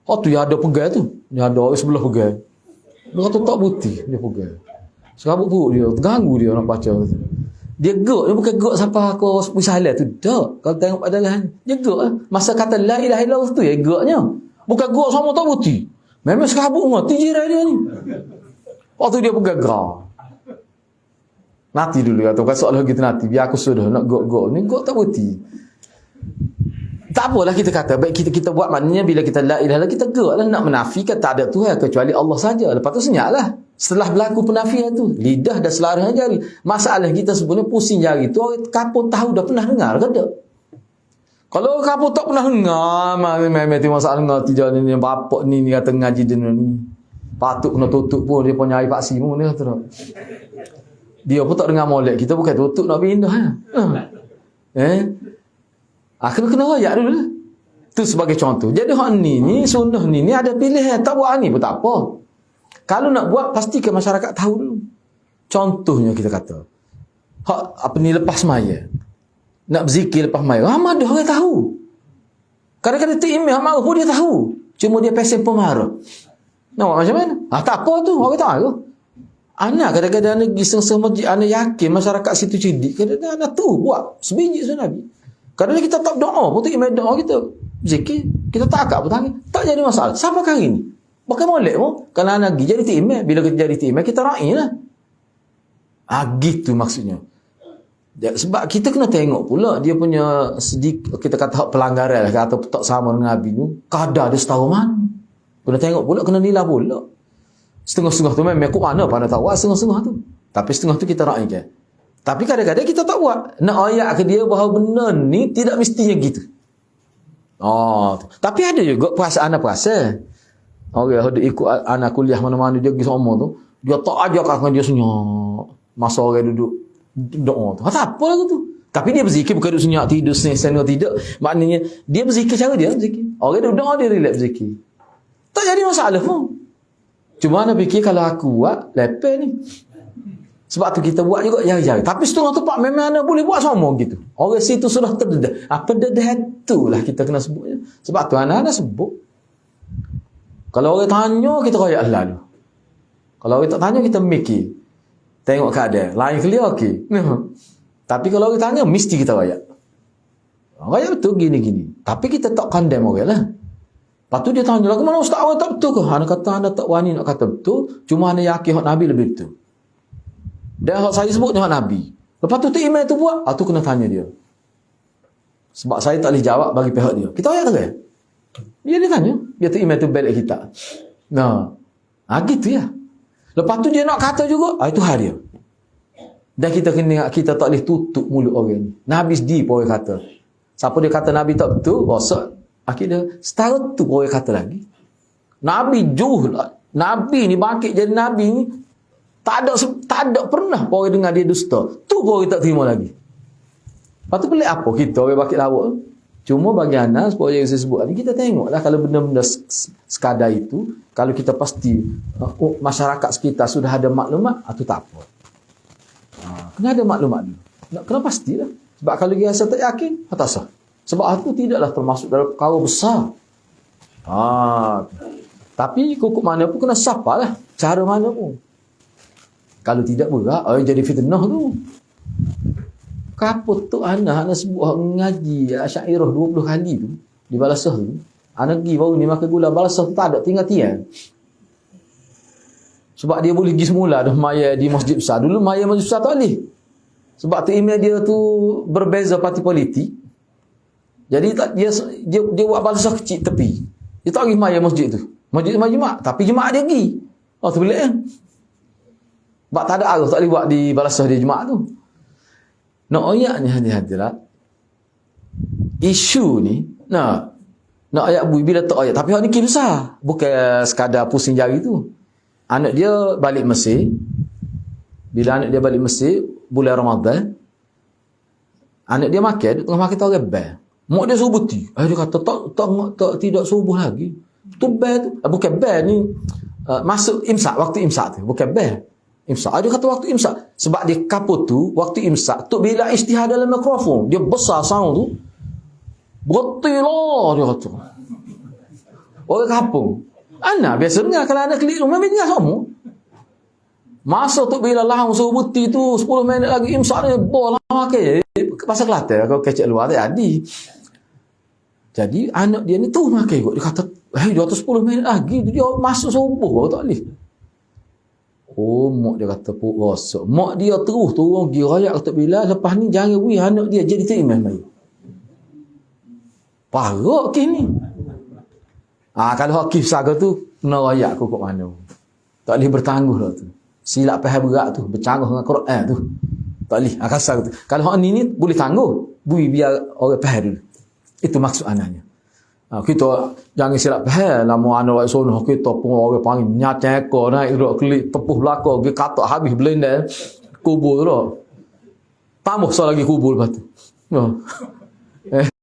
Tu yang ada pegang tu. Yang ada orang sebelah pegang. Dia kata tak putih. Dia pegang. Serabut perut dia. Terganggu dia orang baca tu. Dia gerak. Dia bukan gerak sampai aku misalnya tu. Tak. Kalau tengok pada lahan. Dia gerak. Masa kata la ilaha illallah tu ya geraknya. Bukan gerak sama tak putih. Memang serabut mati jiran dia ni. Waktu dia pegang gerak. Nanti dulu atau kan soalan kita nanti biar aku sudah nak gok ni gok tak putih. Tak apalah kita kata baik kita buat maknanya bila kita la ilaha illallah kita geraklah nak menafikan tak ada Tuhan kecuali Allah saja. Lepas tu senyaplah. Setelah berlaku penafian tu lidah dah selaras jari. Masalah kita sebenarnya pusing jari tu orang kapur tahu dah pernah dengar ke tak? Kalau kapur tak pernah dengar memang tu masalah dengar tidak ni bapak ni kata ngaji dia ni. Patut kena tutup pun dia punya air paksi pun dia kata. Dia pun tak dengar molek. Kita bukan tutup nak pindah. Kena rayak dulu lah. Itu sebagai contoh. Jadi hak ni sunnah ni ada pilihan. Tak buat ni pun tak apa. Kalau nak buat, pastikan masyarakat tahu dulu. Contohnya kita kata. Hak apa ni lepas maya. Nak berzikir lepas maya. Dah orang tahu. Kadang-kadang tu email marah pun dia tahu. Cuma dia pesen pemarah. Nak buat macam mana? Tak apa tu. Orang tahu. Anak kadang-kadang anak pergi setengah masjid, anak yakin masyarakat situ cerdik. Kadang-kadang anak tu buat sebiji sunnah Nabi. Kadang-kadang kita tak doa pun tak doa kita. Zikir, kita tak akak pun tangan. Tak jadi masalah. Sampai kali ni. Bukan molek pun. Kalau anak pergi jadi timah. Bila kita jadi timah, kita raih lah. Gitu maksudnya. Sebab kita kena tengok pula dia punya sedikit, kita kata pelanggaran lah, atau tak sama dengan Nabi tu. Kadar dia setahu mana. Kena tengok pula, kena nilai pula. Setengah-setengah tu memang aku mana pada tahu setengah-setengah tu. Tapi setengah tu kita raihkan. Tapi kadang-kadang kita tak buat. Nak ayat ke dia bahawa benda ni tidak mestinya gitu. Tapi ada juga perasaan orang ada ikut anak kuliah mana-mana dia pergi sama tu. Dia tak ajarkan dia senyap. Masa orang duduk doa tu. Tak apa lah tu. Tapi dia berzikir bukan duduk senyap tidur senang tidak. Maknanya dia berzikir cara dia berzikir. Orang duduk doa dia relax berzikir. Tak jadi masalah pun. Cuma nak fikir kalau aku buat lepas ni. Sebab tu kita buat juga jari-jari. Tapi setengah tu pak memang anak boleh buat sama gitu. Orang situ sudah terdedah. Pendedah itulah kita kena sebutnya. Sebab tu anak-anak sebut. Kalau orang tanya kita royak lalu. Kalau orang tak tanya kita mikir. Tengok keadaan. Lain clear okey. Tapi kalau orang tanya mesti kita royak. Royak betul gini-gini. Tapi kita tak condemn orang lah. Lepas tu dia tanya, lagu mana ustaz awak tak betul ke? Anda kata anda tak wani nak kata betul, cuma anda yakin hak Nabi lebih betul. Dan hak saya sebut hak Nabi. Lepas tu email tu buat, tu kena tanya dia. Sebab saya tak boleh jawab bagi pihak dia. Kita ayat tak? Dia tanya, dia tu email tu balik kita. Gitu ya. Lepas tu dia nak kata juga, itu hal dia. Dan kita kena ingat, kita tak boleh tutup mulut orang ni. Nabi sendiri pun orang kata. Siapa dia kata Nabi tak betul, rosak. Akhirnya setara tu orang kata lagi. Nabi lah. Nabi ni bangkit jadi Nabi ni tak ada pernah orang dengar dia dusta. Tu orang tak terima lagi. Lepas tu pelik apa kita orang bangkit lawak. Cuma bagi anak seperti yang saya sebut tadi, kita tengoklah kalau benda-benda sekadar itu, kalau kita pasti masyarakat sekitar sudah ada maklumat, itu tak apa. Kena ada maklumat dulu. Kena pastilah. Sebab kalau dia rasa tak yakin, tak sah. Sebab aku tidaklah termasuk dalam perkara besar. Tapi hukum mana pun kena sapalah. Cara mana pun. Kalau tidak berat, jadi fitnah tu. Kaput tu anak sebuah ngaji Asy'ariyah 20 kali tu. Di Balasah tu. Anak pergi baru ni makan gula. Balasah tu tak ada, tinggal tiang. Sebab dia boleh pergi semula dah maya di masjid besar. Dulu maya masjid besar tak boleh. Sebab tu email dia tu berbeza parti politik. Jadi dia buat Balasah kecil tepi. Dia tak pergi maya masjid tu. Masjid jemaah. Tapi jemaah dia pergi. Tu boleh kan? Sebab tak ada arah tak boleh buat di Balasah dia jemaah tu. Nak ayatnya hadirat. Isu ni, nak ayat bui bila tak ayat. Tapi hak ni besar. Bukan sekadar pusing jari tu. Anak dia balik Mesir. Bila anak dia balik Mesir, bulan Ramadan, anak dia makan, dia tengah makan tahu rebel. Mak dia suruh buti. Dia kata, tak tidak subuh lagi. Tu bel tu. Bukan bel ni. Masuk imsak, waktu imsak tu. Bukan bel. Imsak. Dia kata waktu imsak. Sebab dia kaput tu, waktu imsak tu, bila istihad dalam mikrofon, dia besar sound tu. Berhenti lah, dia kata. Orang kampung. Anak biasa dengar, kalau anak klik rumah, memang dengar semua. Masa tu bila lahang suruh buti tu, 10 minit lagi imsak ni, bola makan. Pasal Kelantan, kalau kecek luar tak jadi. Jadi anak dia ni tu makan kot. Dia kata, dia tu 10 minit lagi, dia masuk subuh, tak boleh. Mak dia kata, puk rosak. Mak dia terus turun pergi rakyat kata bila, lepas ni jangan beri anak dia jadi terima mai. Parah kes ni. Kalau hak kisah tu, kena rakyat kok mana. Tak boleh bertangguh lah tu. Silap faham berat tu, bercanggah dengan Quran tu. Tak boleh, kasar tu. Kalau hak ni boleh tangguh, bui biar orang faham dulu. Itu maksud anaknya. Kita jangan silap faham, lama anak sono kita pun orang panggil nyat ekor naik duduk klik tepuh belakang, dia kata habis belenda kubur tu. Tambah lagi kubur lepas tu.